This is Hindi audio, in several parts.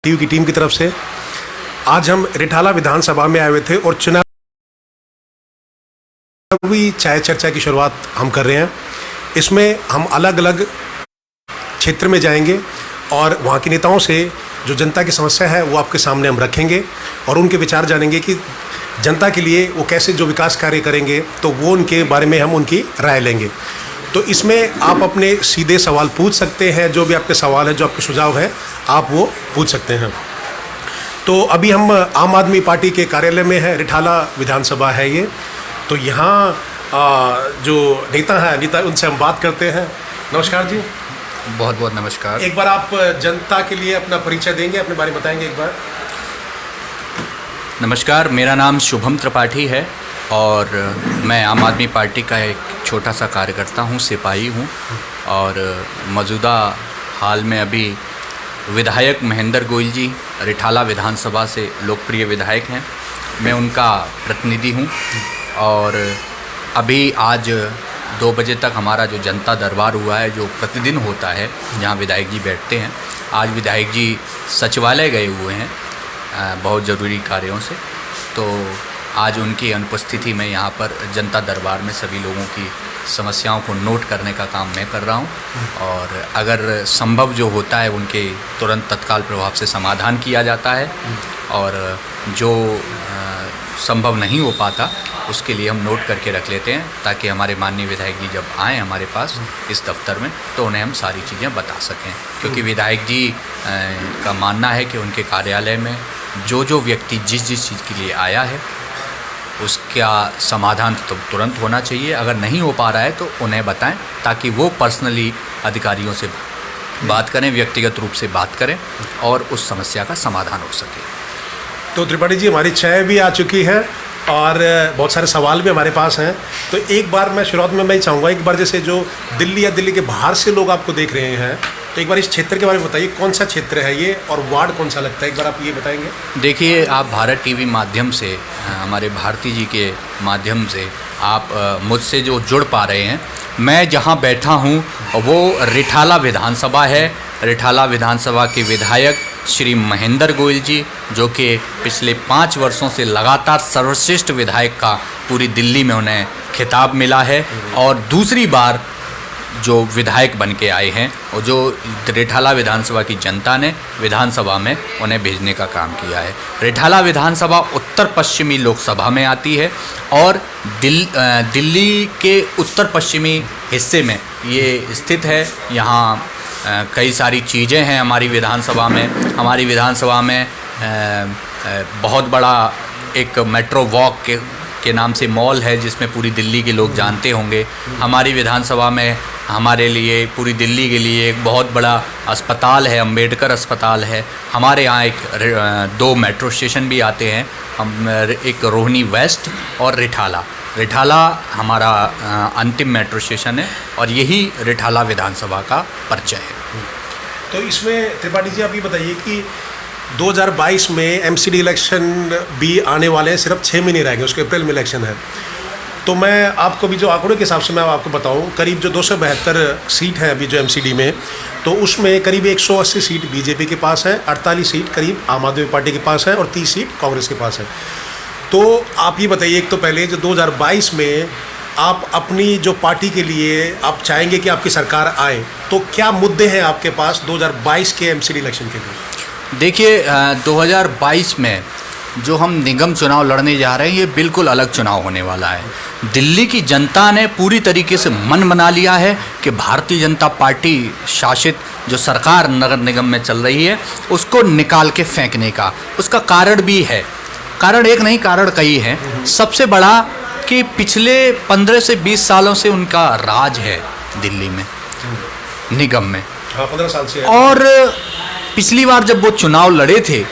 टीवी की टीम की तरफ से आज हम रिठाला विधानसभा में आए हुए थे और चुनावी चाय चर्चा की शुरुआत हम कर रहे हैं। इसमें हम अलग अलग क्षेत्र में जाएंगे और वहाँ के नेताओं से जो जनता की समस्या है वो आपके सामने हम रखेंगे और उनके विचार जानेंगे कि जनता के लिए वो कैसे जो विकास कार्य करेंगे, तो वो उनके बारे में हम उनकी राय लेंगे। तो इसमें आप अपने सीधे सवाल पूछ सकते हैं, जो भी आपके सवाल है, जो आपके सुझाव है, आप वो पूछ सकते हैं। तो अभी हम आम आदमी पार्टी के कार्यालय में है, रिठाला विधानसभा है ये। तो यहाँ जो नेता है उनसे हम बात करते हैं। नमस्कार जी। बहुत बहुत नमस्कार। एक बार आप जनता के लिए अपना परिचय देंगे, अपने बारे में बताएंगे एक बार। नमस्कार, मेरा नाम शुभम त्रिपाठी है और मैं आम आदमी पार्टी का एक छोटा सा कार्यकर्ता हूँ, सिपाही हूँ और मौजूदा हाल में अभी विधायक महेंद्र गोयल जी रिठाला विधानसभा से लोकप्रिय विधायक हैं, मैं उनका प्रतिनिधि हूँ। और अभी आज 2 बजे तक हमारा जो जनता दरबार हुआ है, जो प्रतिदिन होता है, जहाँ विधायक जी बैठते हैं। आज विधायक जी सचिवालय गए हुए हैं बहुत ज़रूरी कार्यों से, तो आज उनकी अनुपस्थिति में यहाँ पर जनता दरबार में सभी लोगों की समस्याओं को नोट करने का काम मैं कर रहा हूँ और अगर संभव जो होता है उनके तुरंत तत्काल प्रभाव से समाधान किया जाता है और जो संभव नहीं हो पाता उसके लिए हम नोट करके रख लेते हैं, ताकि हमारे माननीय विधायक जी जब आएँ हमारे पास इस दफ्तर में तो उन्हें हम सारी चीज़ें बता सकें। क्योंकि विधायक जी का मानना है कि उनके कार्यालय में जो व्यक्ति जिस चीज़ के लिए आया है उसका समाधान तो तुरंत होना चाहिए। अगर नहीं हो पा रहा है तो उन्हें बताएं, ताकि वो पर्सनली अधिकारियों से बात करें, व्यक्तिगत रूप से बात करें और उस समस्या का समाधान हो सके। तो त्रिपाठी जी, हमारी चाय भी आ चुकी है और बहुत सारे सवाल भी हमारे पास हैं। तो एक बार मैं शुरुआत में मैं ही चाहूँगा, एक बार जैसे जो दिल्ली या दिल्ली के बाहर से लोग आपको देख रहे हैं, तो एक बार इस क्षेत्र के बारे में बताइए, कौन सा क्षेत्र है ये और वार्ड कौन सा लगता है, एक बार आप ये बताएंगे। देखिए, आप भारत टीवी माध्यम से, हमारे भारती जी के माध्यम से आप मुझसे जो जुड़ पा रहे हैं, मैं जहां बैठा हूं वो रिठाला विधानसभा है। रिठाला विधानसभा के विधायक श्री महेंद्र गोयल जी, जो कि पिछले 5 वर्षों से लगातार सर्वश्रेष्ठ विधायक का पूरी दिल्ली में उन्हें खिताब मिला है और दूसरी बार जो विधायक बन के आए हैं और जो रिठाला विधानसभा की जनता ने विधानसभा में उन्हें भेजने का काम किया है। रिठाला विधानसभा उत्तर पश्चिमी लोकसभा में आती है और दिल्ली के उत्तर पश्चिमी हिस्से में ये स्थित है। यहाँ कई सारी चीज़ें हैं हमारी विधानसभा में। हमारी विधानसभा में बहुत बड़ा एक मेट्रो वॉक के नाम से मॉल है, जिसमें पूरी दिल्ली के लोग जानते होंगे। हमारी विधानसभा में हमारे लिए, पूरी दिल्ली के लिए एक बहुत बड़ा अस्पताल है, अंबेडकर अस्पताल है। हमारे यहाँ 2 मेट्रो स्टेशन भी आते हैं, एक रोहिणी वेस्ट और रिठाला हमारा अंतिम मेट्रो स्टेशन है और यही रिठाला विधानसभा का परिचय है। तो इसमें त्रिपाठी जी आप ये बताइए कि 2022 में एमसीडी इलेक्शन भी आने वाले हैं, सिर्फ 6 महीने रह गए, उसके अप्रैल में इलेक्शन है। तो मैं आपको भी जो आंकड़ों के हिसाब से मैं आपको बताऊं, करीब जो 272 सीट है अभी जो एमसीडी में, तो उसमें करीब 180 सीट बीजेपी के पास है, 48 सीट करीब आम आदमी पार्टी के पास है और 30 सीट कांग्रेस के पास है। तो आप ये बताइए, एक तो पहले जो 2022 में आप अपनी जो पार्टी के लिए आप चाहेंगे कि आपकी सरकार आए, तो क्या मुद्दे हैं आपके पास 2022 के एमसीडी इलेक्शन के लिए? देखिए, 2022 में जो हम निगम चुनाव लड़ने जा रहे हैं, ये बिल्कुल अलग चुनाव होने वाला है। दिल्ली की जनता ने पूरी तरीके से मन बना लिया है कि भारतीय जनता पार्टी शासित जो सरकार नगर निगम में चल रही है उसको निकाल के फेंकने का। उसका कारण भी है, कारण एक नहीं, कारण कई हैं। सबसे बड़ा कि पिछले 15 से 20 सालों से उनका राज है दिल्ली में, निगम में। हाँ, 15 साल से है। और पिछली बार जब वो चुनाव लड़े थे,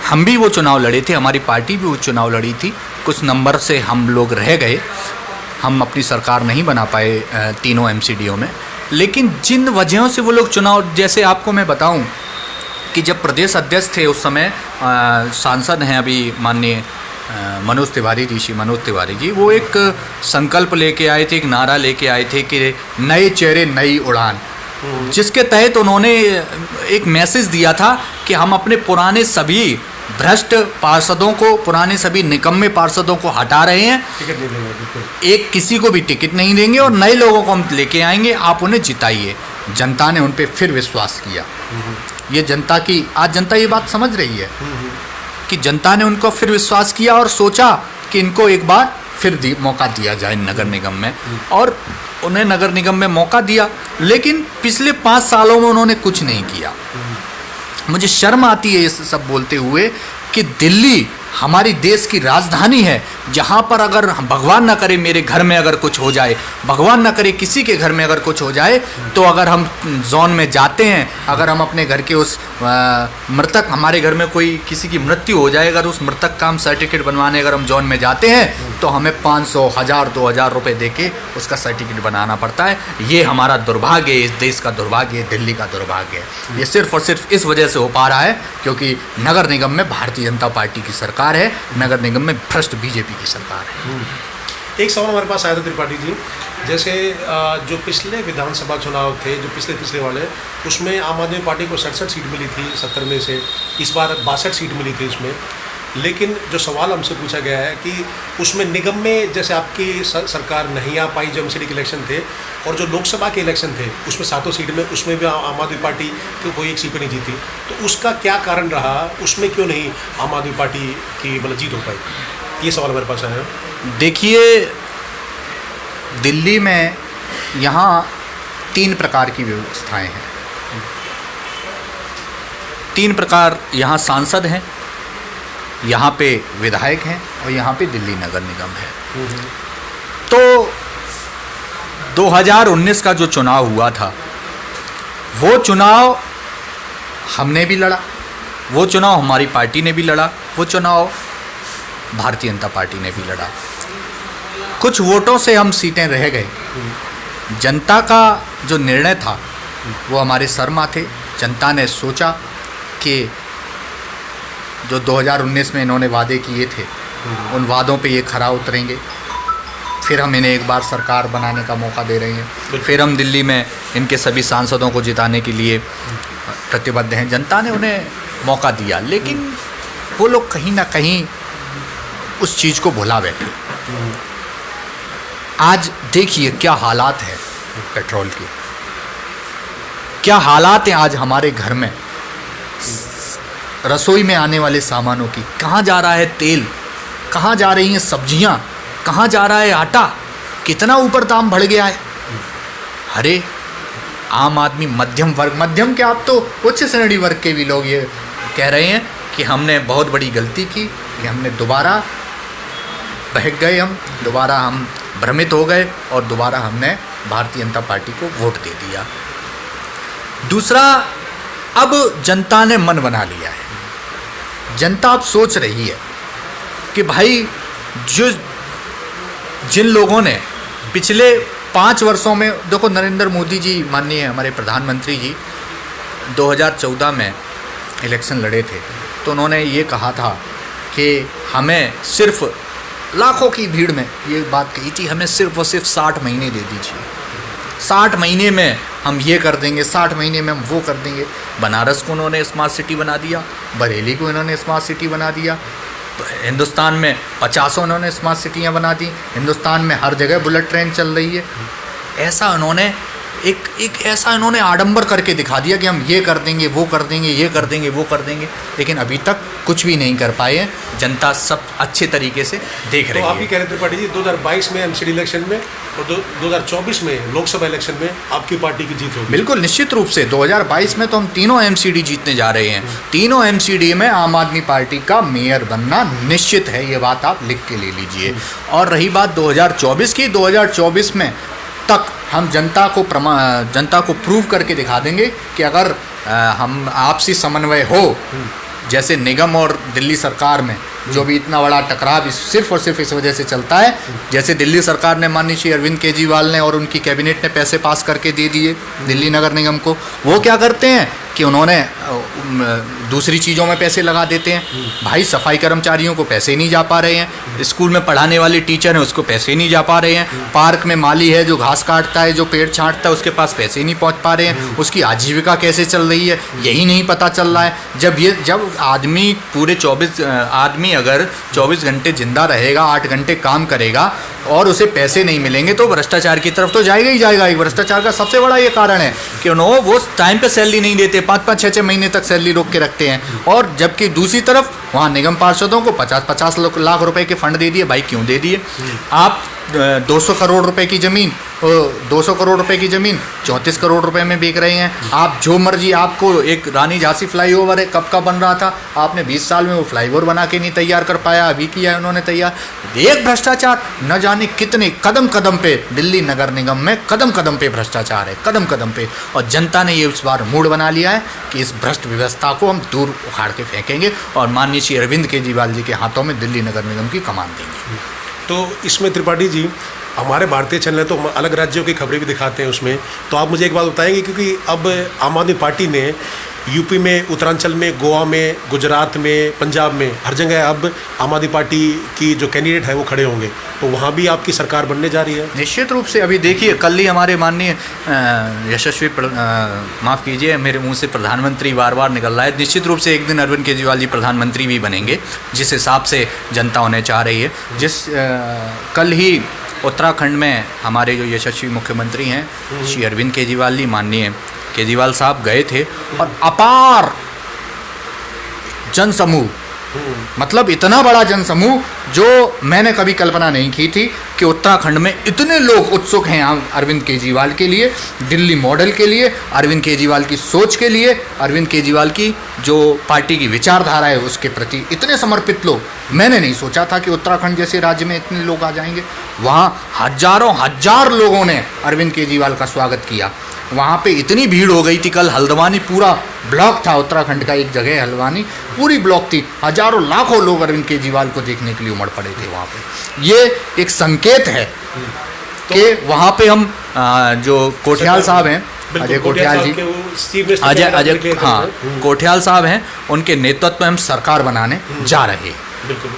हम भी वो चुनाव लड़े थे, हमारी पार्टी भी वो चुनाव लड़ी थी, कुछ नंबर से हम लोग रह गए, हम अपनी सरकार नहीं बना पाए तीनों एमसीडीओ में। लेकिन जिन वजहों से वो लोग चुनाव, जैसे आपको मैं बताऊं कि जब प्रदेश अध्यक्ष थे उस समय सांसद हैं अभी माननीय मनोज तिवारी जी, वो एक संकल्प लेके आए थे, एक नारा लेके आए थे कि नए चेहरे नई उड़ान। जिसके तहत उन्होंने एक मैसेज दिया था कि हम अपने पुराने सभी भ्रष्ट पार्षदों को, पुराने सभी निकम्मे पार्षदों को हटा रहे हैं, टिकट नहीं देंगे, बिल्कुल। एक किसी को भी टिकट नहीं देंगे और नए लोगों को हम लेके आएंगे, आप उन्हें जिताइए। जनता ने उन पे फिर विश्वास किया। ये जनता की, आज जनता ये बात समझ रही है कि जनता ने उनको फिर विश्वास किया और सोचा कि इनको एक बार फिर मौका दिया जाए नगर निगम में, और उन्हें नगर निगम में मौका दिया। लेकिन पिछले 5 सालों में उन्होंने कुछ नहीं किया। मुझे शर्म आती है ये सब बोलते हुए कि दिल्ली हमारी देश की राजधानी है, जहाँ पर अगर भगवान ना करे मेरे घर में अगर कुछ हो जाए, भगवान ना करे किसी के घर में अगर कुछ हो जाए, तो अगर हम जोन में जाते हैं, अगर हम अपने घर के उस मृतक, हमारे घर में कोई किसी की मृत्यु हो जाए, अगर उस मृतक का हम सर्टिफिकेट बनवाने अगर हम जोन में जाते हैं तो हमें 500, 1000, 2000 रुपये दे के उसका सर्टिफिकेट बनाना पड़ता है। ये हमारा दुर्भाग्य है, इस देश का दुर्भाग्य है, दिल्ली का दुर्भाग्य है। ये सिर्फ और सिर्फ इस वजह से हो पा रहा है क्योंकि नगर निगम में भारतीय जनता पार्टी की सरकार है, नगर निगम में भ्रष्ट बीजेपी की सरकार है। एक सवाल हमारे पास आया था त्रिपाठी जी, जैसे जो पिछले विधानसभा चुनाव थे, जो पिछले वाले, उसमें आम आदमी पार्टी को 67 सीट मिली थी 70 में से, इस बार 62 सीट मिली थी इसमें। लेकिन जो सवाल हमसे पूछा गया है कि उसमें निगम में जैसे आपकी सरकार नहीं आ पाई, जो एमसीडी के इलेक्शन थे, और जो लोकसभा के इलेक्शन थे उसमें 7 सीट में, उसमें भी आम आदमी पार्टी की कोई एक सीट नहीं जीती, तो उसका क्या कारण रहा? उसमें क्यों नहीं आम आदमी पार्टी की मतलब जीत हो पाई? ये सवाल हमारे पास आया। देखिए, दिल्ली में यहाँ 3 प्रकार की व्यवस्थाएं हैं। 3 प्रकार, यहाँ सांसद हैं, यहाँ पे विधायक हैं और यहाँ पे दिल्ली नगर निगम है। तो 2019 का जो चुनाव हुआ था, वो चुनाव हमने भी लड़ा, वो चुनाव हमारी पार्टी ने भी लड़ा, वो चुनाव भारतीय जनता पार्टी ने भी लड़ा। कुछ वोटों से हम सीटें रह गए। जनता का जो निर्णय था वो हमारे सर माथे। जनता ने सोचा कि जो 2019 में इन्होंने वादे किए थे, उन वादों पे ये खरा उतरेंगे, फिर हम इन्हें एक बार सरकार बनाने का मौका दे रहे हैं, फिर हम दिल्ली में इनके सभी सांसदों को जिताने के लिए प्रतिबद्ध हैं। जनता ने उन्हें मौका दिया, लेकिन वो लोग कहीं ना कहीं उस चीज़ को भुला बैठे। आज देखिए क्या हालात है पेट्रोल के, क्या हालात हैं आज हमारे घर में, रसोई में आने वाले सामानों की। कहाँ जा रहा है तेल, कहाँ जा रही हैं सब्जियाँ, कहाँ जा रहा है आटा, कितना ऊपर दाम बढ़ गया है। अरे आम आदमी, मध्यम वर्ग, मध्यम क्या, आप तो उच्च श्रेणी वर्ग के भी लोग ये कह रहे हैं कि हमने बहुत बड़ी गलती की, कि हमने दोबारा बहक गए, हम दोबारा हम भ्रमित हो गए और दोबारा हमने भारतीय जनता पार्टी को वोट दे दिया। दूसरा, अब जनता ने मन बना लिया है। जनता अब सोच रही है कि भाई जिन लोगों ने पिछले 5 वर्षों में, देखो नरेंद्र मोदी जी माननीय हमारे प्रधानमंत्री जी 2014 में इलेक्शन लड़े थे, तो उन्होंने ये कहा था कि हमें सिर्फ लाखों की भीड़ में ये बात कही थी, हमें सिर्फ और सिर्फ 60 महीने दे दीजिए, 60 महीने में हम ये कर देंगे, 60 महीने में हम वो कर देंगे। बनारस को उन्होंने स्मार्ट सिटी बना दिया, बरेली को इन्होंने स्मार्ट सिटी बना दिया, हिंदुस्तान में 50 उन्होंने स्मार्ट सिटियाँ बना दी, हिंदुस्तान में हर जगह बुलेट ट्रेन चल रही है। ऐसा उन्होंने एक ऐसा इन्होंने आडंबर करके दिखा दिया कि हम ये कर देंगे, वो कर देंगे, ये कर देंगे, वो कर देंगे, लेकिन अभी तक कुछ भी नहीं कर पाए हैं। जनता सब अच्छे तरीके से देख रही है। तो आप ही कह रहे थे त्रिपाठी जी 2022 में एमसीडी इलेक्शन में और 2024 में लोकसभा इलेक्शन में आपकी पार्टी की जीत होगी? बिल्कुल निश्चित रूप से 2022 में तो हम तीनों एमसीडी जीतने जा रहे हैं। तीनों एमसीडी में आम आदमी पार्टी का मेयर बनना निश्चित है, ये बात आप लिख के ले लीजिए। और रही बात 2024 की, 2024 में तक हम जनता को प्रूव करके दिखा देंगे कि अगर हम आपसी समन्वय हो, जैसे निगम और दिल्ली सरकार में जो भी इतना बड़ा टकराव सिर्फ और सिर्फ इस वजह से चलता है, जैसे दिल्ली सरकार ने माननीय श्री अरविंद केजरीवाल ने और उनकी कैबिनेट ने पैसे पास करके दे दिए दिल्ली नगर निगम को, वो क्या करते हैं कि उन्होंने दूसरी चीज़ों में पैसे लगा देते हैं। भाई सफाई कर्मचारियों को पैसे नहीं जा पा रहे हैं, स्कूल में पढ़ाने वाले टीचर हैं उसको पैसे नहीं जा पा रहे हैं, पार्क में माली है जो घास काटता है, जो पेड़ छांटता है, उसके पास पैसे नहीं पहुंच पा रहे हैं, उसकी आजीविका कैसे चल रही है यही नहीं पता चल रहा है। जब आदमी आदमी अगर 24 घंटे जिंदा रहेगा, 8 घंटे काम करेगा और उसे पैसे नहीं मिलेंगे तो भ्रष्टाचार की तरफ तो जाएगा ही जाएगा। एक भ्रष्टाचार का सबसे बड़ा ये कारण है कि वो टाइम पे सैलरी नहीं देते, 5-5, 6-6 महीने तक सैलरी रोक के रखते हैं। और जबकि दूसरी तरफ वहाँ निगम पार्षदों को 50-50 लाख रुपए के फंड दे दिए। भाई क्यों दे दिए? आप 200 करोड़ रुपए की ज़मीन 34 करोड़ रुपए में बेच रहे हैं। आप जो मर्जी, आपको एक रानी झांसी फ्लाईओवर है, कब का बन रहा था, आपने 20 साल में वो फ्लाईओवर बना के नहीं तैयार कर पाया, अभी किया है उन्होंने तैयार। एक भ्रष्टाचार न जाने कितने कदम कदम पे दिल्ली नगर निगम में कदम कदम पे भ्रष्टाचार है, कदम कदम पे। और जनता ने ये इस बार मूड बना लिया है कि इस भ्रष्ट व्यवस्था को हम दूर उखाड़ के फेंकेंगे और माननीय श्री अरविंद केजरीवाल जी के हाथों में दिल्ली नगर निगम की कमान देंगे। तो इसमें त्रिपाठी जी, हमारे भारतीय चैनल है तो हम अलग राज्यों की खबरें भी दिखाते हैं उसमें, तो आप मुझे एक बात बताएंगे, क्योंकि अब आम आदमी पार्टी ने यूपी में, उत्तरांचल में, गोवा में, गुजरात में, पंजाब में, हर जगह अब आम आदमी पार्टी की जो कैंडिडेट है वो खड़े होंगे, तो वहाँ भी आपकी सरकार बनने जा रही है? निश्चित रूप से। अभी देखिए कल ही हमारे माननीय यशस्वी माफ़ कीजिए मेरे मुंह से प्रधानमंत्री बार बार निकल रहा है, निश्चित रूप से एक दिन अरविंद केजरीवाल जी प्रधानमंत्री भी बनेंगे, जिस हिसाब से जनता उन्हें चाह रही है। कल ही उत्तराखंड में हमारे जो यशस्वी मुख्यमंत्री हैं श्री अरविंद केजरीवाल जी, माननीय केजरीवाल साहब गए थे और अपार जनसमूह, मतलब इतना बड़ा जनसमूह जो मैंने कभी कल्पना नहीं की थी कि उत्तराखंड में इतने लोग उत्सुक हैं अरविंद केजरीवाल के लिए, दिल्ली मॉडल के लिए, अरविंद केजरीवाल की सोच के लिए, अरविंद केजरीवाल की जो पार्टी की विचारधारा है उसके प्रति इतने समर्पित लोग। मैंने नहीं सोचा था कि उत्तराखंड जैसे राज्य में इतने लोग आ जाएंगे। वहाँ हजार लोगों ने अरविंद केजरीवाल का स्वागत किया। वहाँ पे इतनी भीड़ हो गई थी, कल हल्द्वानी पूरा ब्लॉक था, उत्तराखंड का एक जगह हल्द्वानी पूरी ब्लॉक थी, हजारों लाखों लोग अरविंद केजरीवाल को देखने के लिए उमड़ पड़े थे वहाँ पे। ये एक संकेत है कि वहाँ पे हम जो कोठियाल साहब हैं, अजय कोठियाल जी, अजय हाँ कोठियाल साहब हैं, उनके नेतृत्व में हम सरकार बनाने जा रहे हैं। बिल्कुल।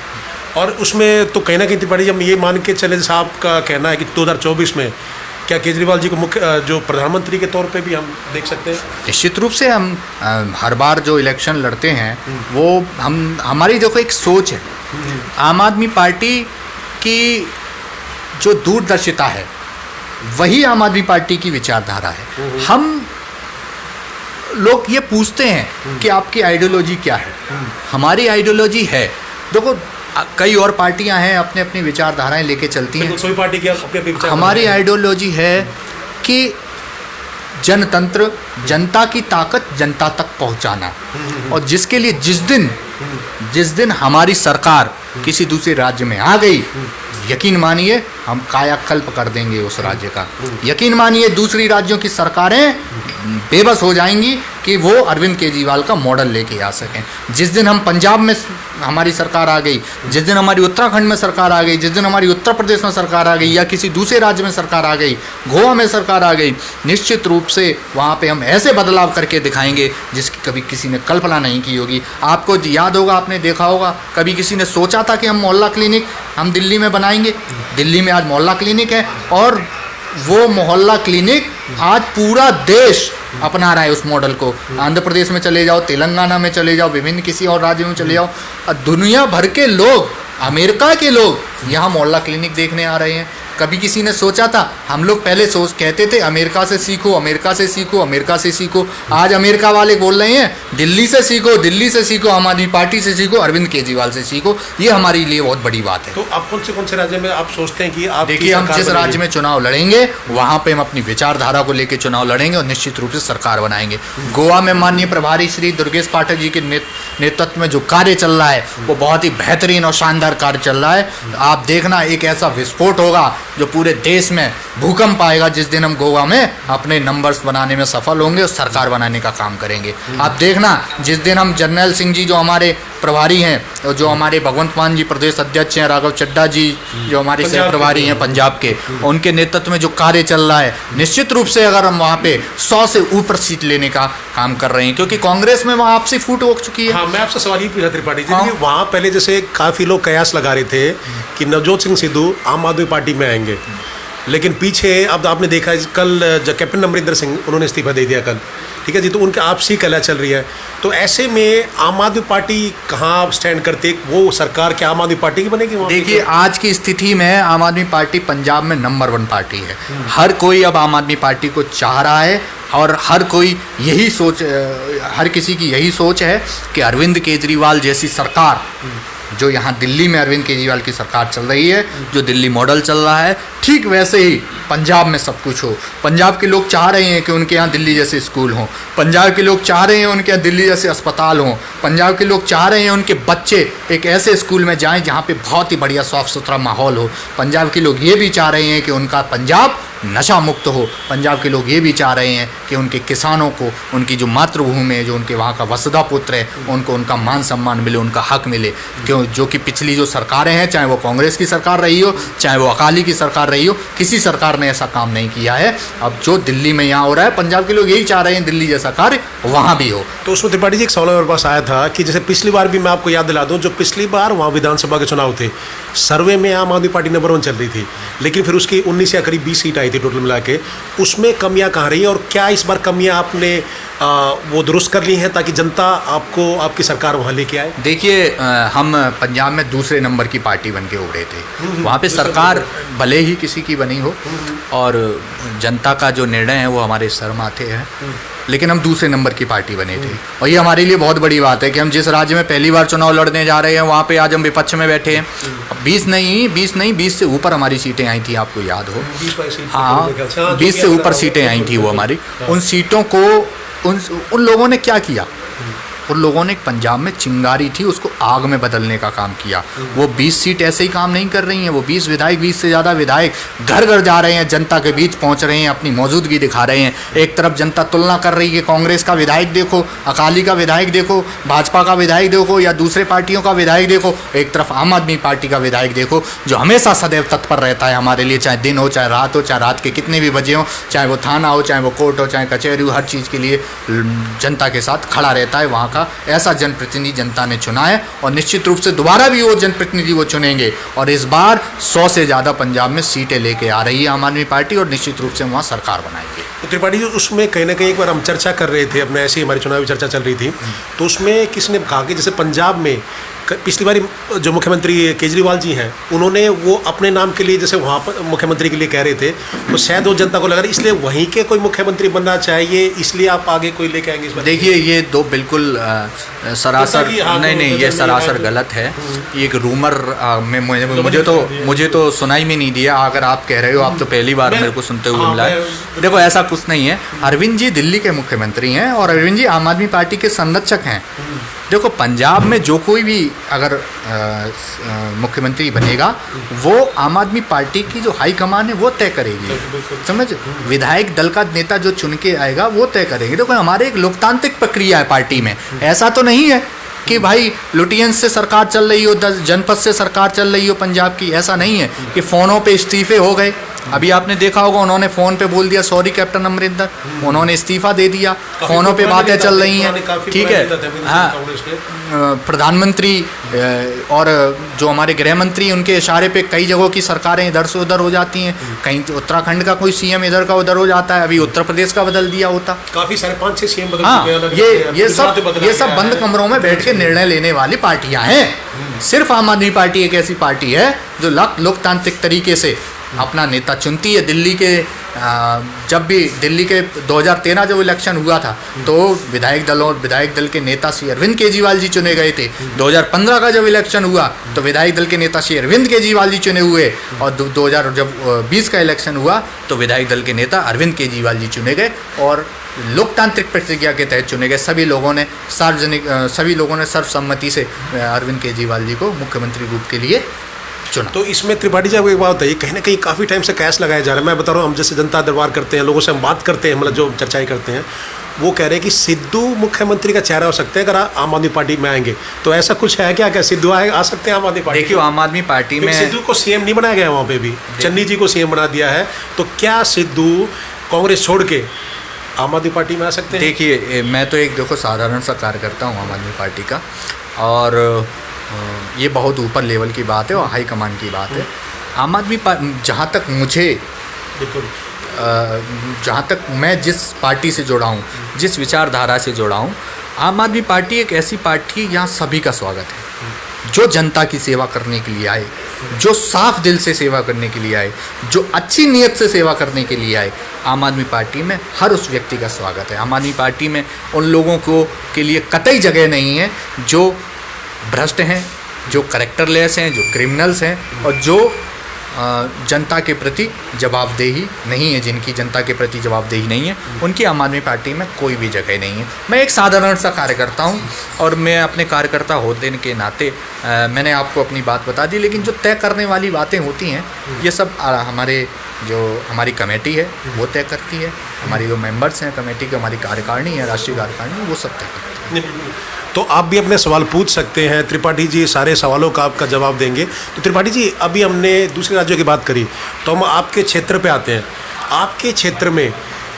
और उसमें तो कहीं ना कहीं त्रिपाठी, हम ये मान के चले, जैसा आपका कहना है कि 2024 में क्या केजरीवाल जी को मुख्य जो प्रधानमंत्री के तौर पे भी हम देख सकते हैं? निश्चित रूप से। हम हर बार जो इलेक्शन लड़ते हैं वो हमारी देखो एक सोच है, आम आदमी पार्टी की जो दूरदर्शिता है वही आम आदमी पार्टी की विचारधारा है। हम लोग ये पूछते हैं कि आपकी आइडियोलॉजी क्या है? हमारी आइडियोलॉजी है, देखो कई और पार्टियां हैं अपने अपनी विचारधाराएं लेके चलती हैं, सभी पार्टी की अपनी विचारधारा। हमारी आइडियोलॉजी है कि जनतंत्र, जनता की ताकत जनता तक पहुंचाना, और जिसके लिए जिस दिन हमारी सरकार किसी दूसरे राज्य में आ गई, यकीन मानिए हम कायाकल्प कर देंगे उस राज्य का। यकीन मानिए दूसरी राज्यों की सरकारें बेबस हो जाएंगी कि वो अरविंद केजरीवाल का मॉडल लेके आ सकें। जिस दिन हम पंजाब में हमारी सरकार आ गई, जिस दिन हमारी उत्तराखंड में सरकार आ गई, जिस दिन हमारी उत्तर प्रदेश में सरकार आ गई, या किसी दूसरे राज्य में सरकार आ गई, गोवा में सरकार आ गई, निश्चित रूप से वहाँ पे हम ऐसे बदलाव करके दिखाएंगे जिसकी कभी किसी ने कल्पना नहीं की होगी। आपको याद होगा, आपने देखा होगा, कभी किसी ने सोचा था कि हम मोहल्ला क्लिनिक हम दिल्ली में बनाएंगे? दिल्ली में आज मोहल्ला क्लिनिक है, और वो मोहल्ला क्लिनिक आज पूरा देश अपना रहा है उस मॉडल को। आंध्र प्रदेश में चले जाओ, तेलंगाना में चले जाओ, विभिन्न किसी और राज्य में चले जाओ, दुनिया भर के लोग, अमेरिका के लोग यहाँ मोहल्ला क्लिनिक देखने आ रहे हैं। कभी किसी ने सोचा था? हम लोग पहले कहते थे अमेरिका से सीखो, अमेरिका से सीखो, अमेरिका से सीखो। आज अमेरिका वाले बोल रहे हैं दिल्ली से सीखो, दिल्ली से सीखो, आम आदमी पार्टी से सीखो, अरविंद केजरीवाल से सीखो। ये हमारे लिए बहुत बड़ी बात है। तो आप कौन से राज्य में आप सोचते हैं कि आप? देखिए, हम जिस राज्य में चुनाव लड़ेंगे वहाँ पे हम अपनी विचारधारा को लेकर चुनाव लड़ेंगे और निश्चित रूप से सरकार बनाएंगे। गोवा में माननीय प्रभारी श्री दुर्गेश पाठक जी के नेतृत्व में जो कार्य चल रहा है वो बहुत ही बेहतरीन और शानदार कार्य चल रहा है। आप देखना, एक ऐसा विस्फोट होगा जो पूरे देश में भूकंप आएगा जिस दिन हम गोवा में अपने नंबर्स बनाने में सफल होंगे और सरकार बनाने का काम करेंगे। आप देखना, जिस दिन हम जर्नैल सिंह जी जो हमारे प्रभारी हैं, जो हमारे भगवंत मान जी प्रदेश अध्यक्ष हैं, राघव चड्ढा जी जो हमारे सह प्रभारी हैं पंजाब के, उनके नेतृत्व में जो कार्य चल रहा है, निश्चित रूप से अगर हम वहाँ पे 100 से ऊपर सीट लेने का काम कर रहे हैं, क्योंकि कांग्रेस में वहाँ आपसी फूट हो चुकी है। हाँ, मैं आपसे सवाल ही पूछा त्रिपाठी जी, वहाँ पहले जैसे काफ़ी लोग कयास लगा रहे थे कि नवजोत सिंह सिद्धू आम आदमी पार्टी में आएंगे, लेकिन पीछे अब आपने देखा कल जो कैप्टन अमरिंदर सिंह उन्होंने इस्तीफा दे दिया कल, ठीक है जी, तो उनके आपसी कलह चल रही है। तो ऐसे में आम आदमी पार्टी कहाँ स्टैंड करते, वो सरकार क्या आम आदमी पार्टी की बनेगी? देखिए, आज की स्थिति में आम आदमी पार्टी पंजाब में नंबर 1 पार्टी है। हर कोई अब आम आदमी पार्टी को चाह रहा है और हर कोई यही सोच, हर किसी की यही सोच है कि अरविंद केजरीवाल जैसी सरकार, जो यहाँ दिल्ली में अरविंद केजरीवाल की सरकार चल रही है, जो दिल्ली मॉडल चल रहा है, ठीक वैसे ही पंजाब में सब कुछ हो। पंजाब के लोग चाह रहे हैं कि उनके यहाँ दिल्ली जैसे स्कूल हों, पंजाब के लोग चाह रहे हैं उनके यहाँ दिल्ली जैसे अस्पताल हों, पंजाब के लोग चाह रहे हैं उनके बच्चे एक ऐसे स्कूल में जाएं जहाँ पे बहुत ही बढ़िया साफ सुथरा माहौल हो। पंजाब के लोग ये भी चाह रहे हैं कि उनका पंजाब नशा मुक्त हो। पंजाब के लोग ये भी चाह रहे हैं कि उनके किसानों को, उनकी जो मातृभूमि है, जो उनके वहाँ का वसुधा पुत्र है, उनको उनका मान सम्मान मिले, उनका हक मिले। क्यों, जो कि पिछली जो सरकारें हैं, चाहे वो कांग्रेस की सरकार रही हो, चाहे वो अकाली की सरकार रही हो, किसी सरकार ने ऐसा काम नहीं किया है। अब जो दिल्ली में यहाँ हो रहा है, पंजाब के लोग यही चाह रहे हैं दिल्ली जैसा कार्य वहाँ भी हो। तो उसमें त्रिपाठी जी एक सवाल मेरे पास आया था कि जैसे पिछली बार भी मैं आपको याद दिला दूं, जो पिछली बार वहाँ विधानसभा के चुनाव थे, सर्वे में आम आदमी पार्टी नंबर 1 चल रही थी, लेकिन फिर उसकी 19 या करीब 20 सीट आई थी टोटल मिला के। उसमें कमियां कहाँ रही और क्या इस बार कमियां आपने वो दुरुस्त कर ली हैं ताकि जनता आपको, आपकी सरकार वहाँ लेके आए? देखिए, हम पंजाब में दूसरे नंबर की पार्टी बन के उभरे थे। वहाँ पे सरकार भले ही किसी की बनी हो और जनता का जो निर्णय है वो हमारे सर माथे है, लेकिन हम दूसरे नंबर की पार्टी बने थे। और ये हमारे लिए बहुत बड़ी बात है कि हम जिस राज्य में पहली बार चुनाव लड़ने जा रहे हैं, वहाँ पे आज हम विपक्ष में बैठे हैं। 20 से ऊपर हमारी सीटें आई थी, आपको याद हो। हाँ, 20 से ऊपर सीटें आई थी वो हमारी। उन सीटों को उन लोगों ने क्या किया? उन लोगों ने पंजाब में चिंगारी थी, उसको आग में बदलने का काम किया। वो 20 सीट ऐसे ही काम नहीं कर रही हैं। वो 20 विधायक, 20 से ज़्यादा विधायक घर घर जा रहे हैं, जनता के बीच पहुंच रहे हैं, अपनी मौजूदगी दिखा रहे हैं। एक तरफ जनता तुलना कर रही है, कांग्रेस का विधायक देखो, अकाली का विधायक देखो, भाजपा का विधायक देखो या दूसरे पार्टियों का विधायक देखो, एक तरफ आम आदमी पार्टी का विधायक देखो, जो हमेशा सदैव तत्पर रहता है हमारे लिए, चाहे दिन हो, चाहे रात हो, चाहे रात के कितने भी बजे हो, चाहे वो थाना हो, चाहे वो कोर्ट हो, चाहे कचहरी हो, हर चीज़ के लिए जनता के साथ खड़ा रहता है। वहाँ का ऐसा जनप्रतिनिधि जनता ने चुना है और निश्चित रूप से दोबारा भी वो जनप्रतिनिधि वो चुनेंगे। और इस बार 100 से ज़्यादा पंजाब में सीटें लेके आ रही है आम आदमी पार्टी और निश्चित रूप से वहाँ सरकार बनाएगी। तो त्रिपाठी जी, उसमें कहीं ना कहीं एक बार हम चर्चा कर रहे थे अपने, ऐसी हमारी चुनावी चर्चा चल रही थी, तो उसमें किसने कहा कि जैसे पंजाब में पिछली बार जो मुख्यमंत्री केजरीवाल जी हैं, उन्होंने वो अपने नाम के लिए जैसे वहाँ पर मुख्यमंत्री के लिए कह रहे थे, तो शायद वो जनता को लग रहा है इसलिए वहीं के कोई मुख्यमंत्री बनना चाहिए, इसलिए आप आगे कोई लेके आएंगे इस बार? देखिए, ये दो बिल्कुल सरासर नहीं, ये सरासर गलत है। ये एक रूमर में मुझे तो सुनाई में नहीं दिया। अगर आप कह रहे हो, आप तो पहली बार मेरे को सुनते हुए मिला है। देखो, ऐसा कुछ नहीं है। अरविंद जी दिल्ली के मुख्यमंत्री हैं और अरविंद जी आम आदमी पार्टी के संरक्षक हैं। देखो, पंजाब में जो कोई भी अगर मुख्यमंत्री बनेगा, वो आम आदमी पार्टी की जो हाईकमान है वो तय करेगी, समझ। विधायक दल का नेता जो चुन के आएगा वो तय करेंगे। देखो, हमारे एक लोकतांत्रिक प्रक्रिया है पार्टी में। ऐसा तो नहीं है कि भाई लुटियंस से सरकार चल रही हो, 10 जनपद से सरकार चल रही हो पंजाब की। ऐसा नहीं है कि फ़ोनों पे इस्तीफे हो गए। अभी आपने देखा होगा, उन्होंने फ़ोन पे बोल दिया सॉरी कैप्टन अमरिंदर, उन्होंने इस्तीफा दे दिया। फ़ोनों पे बातें चल रही हैं, ठीक है। हाँ, प्रधानमंत्री और जो हमारे गृह मंत्री, उनके इशारे पे कई जगहों की सरकारें इधर से उधर हो जाती हैं। कहीं उत्तराखंड का कोई सीएम इधर का उधर हो जाता है। अभी उत्तर प्रदेश का बदल दिया होता। काफ़ी सारे 5-6 सीएम बदल चुके हैं। ये सब बंद कमरों में बैठ के निर्णय लेने वाली पार्टियां हैं। सिर्फ आम आदमी पार्टी एक ऐसी पार्टी है जो लोकतांत्रिक तरीके से अपना नेता चुनती है। दिल्ली के जब भी दिल्ली के 2013 जब इलेक्शन हुआ था, तो विधायक दल के नेता श्री अरविंद केजरीवाल जी चुने गए थे। 2015 का जब इलेक्शन हुआ तो विधायक दल के नेता श्री अरविंद केजरीवाल जी चुने हुए, और 2020 का इलेक्शन हुआ तो विधायक दल के नेता अरविंद केजरीवाल जी चुने गए और लोकतांत्रिक प्रक्रिया के तहत चुने गए। सभी लोगों ने सर्वसम्मति से अरविंद केजरीवाल जी को मुख्यमंत्री रूप के लिए चुना। तो इसमें त्रिपाठी जी, आपको एक बात बताइए, कहीं ना कहीं काफ़ी टाइम से कयास लगाया जा रहा है। मैं बता रहा हूँ, हम जैसे जनता दरबार करते हैं, लोगों से हम बात करते हैं, मतलब जो चर्चाएं करते हैं, वो कह रहे हैं कि सिद्धू मुख्यमंत्री का चेहरा हो सकते हैं अगर आम आदमी पार्टी में आएंगे, तो ऐसा कुछ है क्या सिद्धू आ सकते हैं आम आदमी पार्टी? देखिए आम आदमी पार्टी में सिद्धू को सीएम नहीं बनाया गया वहाँ पे भी, चन्नी जी को सीएम बना दिया है, तो क्या सिद्धू कांग्रेस छोड़ के आम आदमी पार्टी में आ सकते हैं? देखिए मैं तो एक देखो साधारण सा कार्यकर्ता हूँ आम आदमी पार्टी का, और ये बहुत ऊपर लेवल की बात है और हाई कमान की बात है। आम आदमी पार्टी जहाँ तक मुझे, बिल्कुल, जहाँ तक मैं जिस पार्टी से जुड़ा हूँ, जिस विचारधारा से जुड़ा हूँ, आम आदमी पार्टी एक ऐसी पार्टी जहाँ सभी का स्वागत है। जो जनता की सेवा करने के लिए आए, जो साफ दिल से सेवा करने के लिए आए, जो अच्छी नीयत से सेवा करने के लिए आए, आम आदमी पार्टी में हर उस व्यक्ति का स्वागत है। आम आदमी पार्टी में उन लोगों को के लिए कतई जगह नहीं है जो भ्रष्ट हैं, जो कैरेक्टरलेस हैं, जो क्रिमिनल्स हैं, और जो जनता के प्रति जवाबदेही नहीं है, जिनकी जनता के प्रति जवाबदेही नहीं है, उनकी आम आदमी पार्टी में कोई भी जगह नहीं है। मैं एक साधारण सा कार्यकर्ता हूं, और मैं अपने कार्यकर्ता होने के नाते मैंने आपको अपनी बात बता दी, लेकिन जो तय करने वाली बातें होती हैं ये सब हमारी कमेटी है वो तय करती है। हमारी जो मेंबर्स हैं कमेटी की, हमारी कार्यकारिणी है, राष्ट्रीय कार्यकारिणी, वो सब तय करती है। तो आप भी अपने सवाल पूछ सकते हैं, त्रिपाठी जी सारे सवालों का आपका जवाब देंगे। तो त्रिपाठी जी, अभी हमने दूसरे राज्यों की बात करी, तो हम आपके क्षेत्र पे आते हैं। आपके क्षेत्र में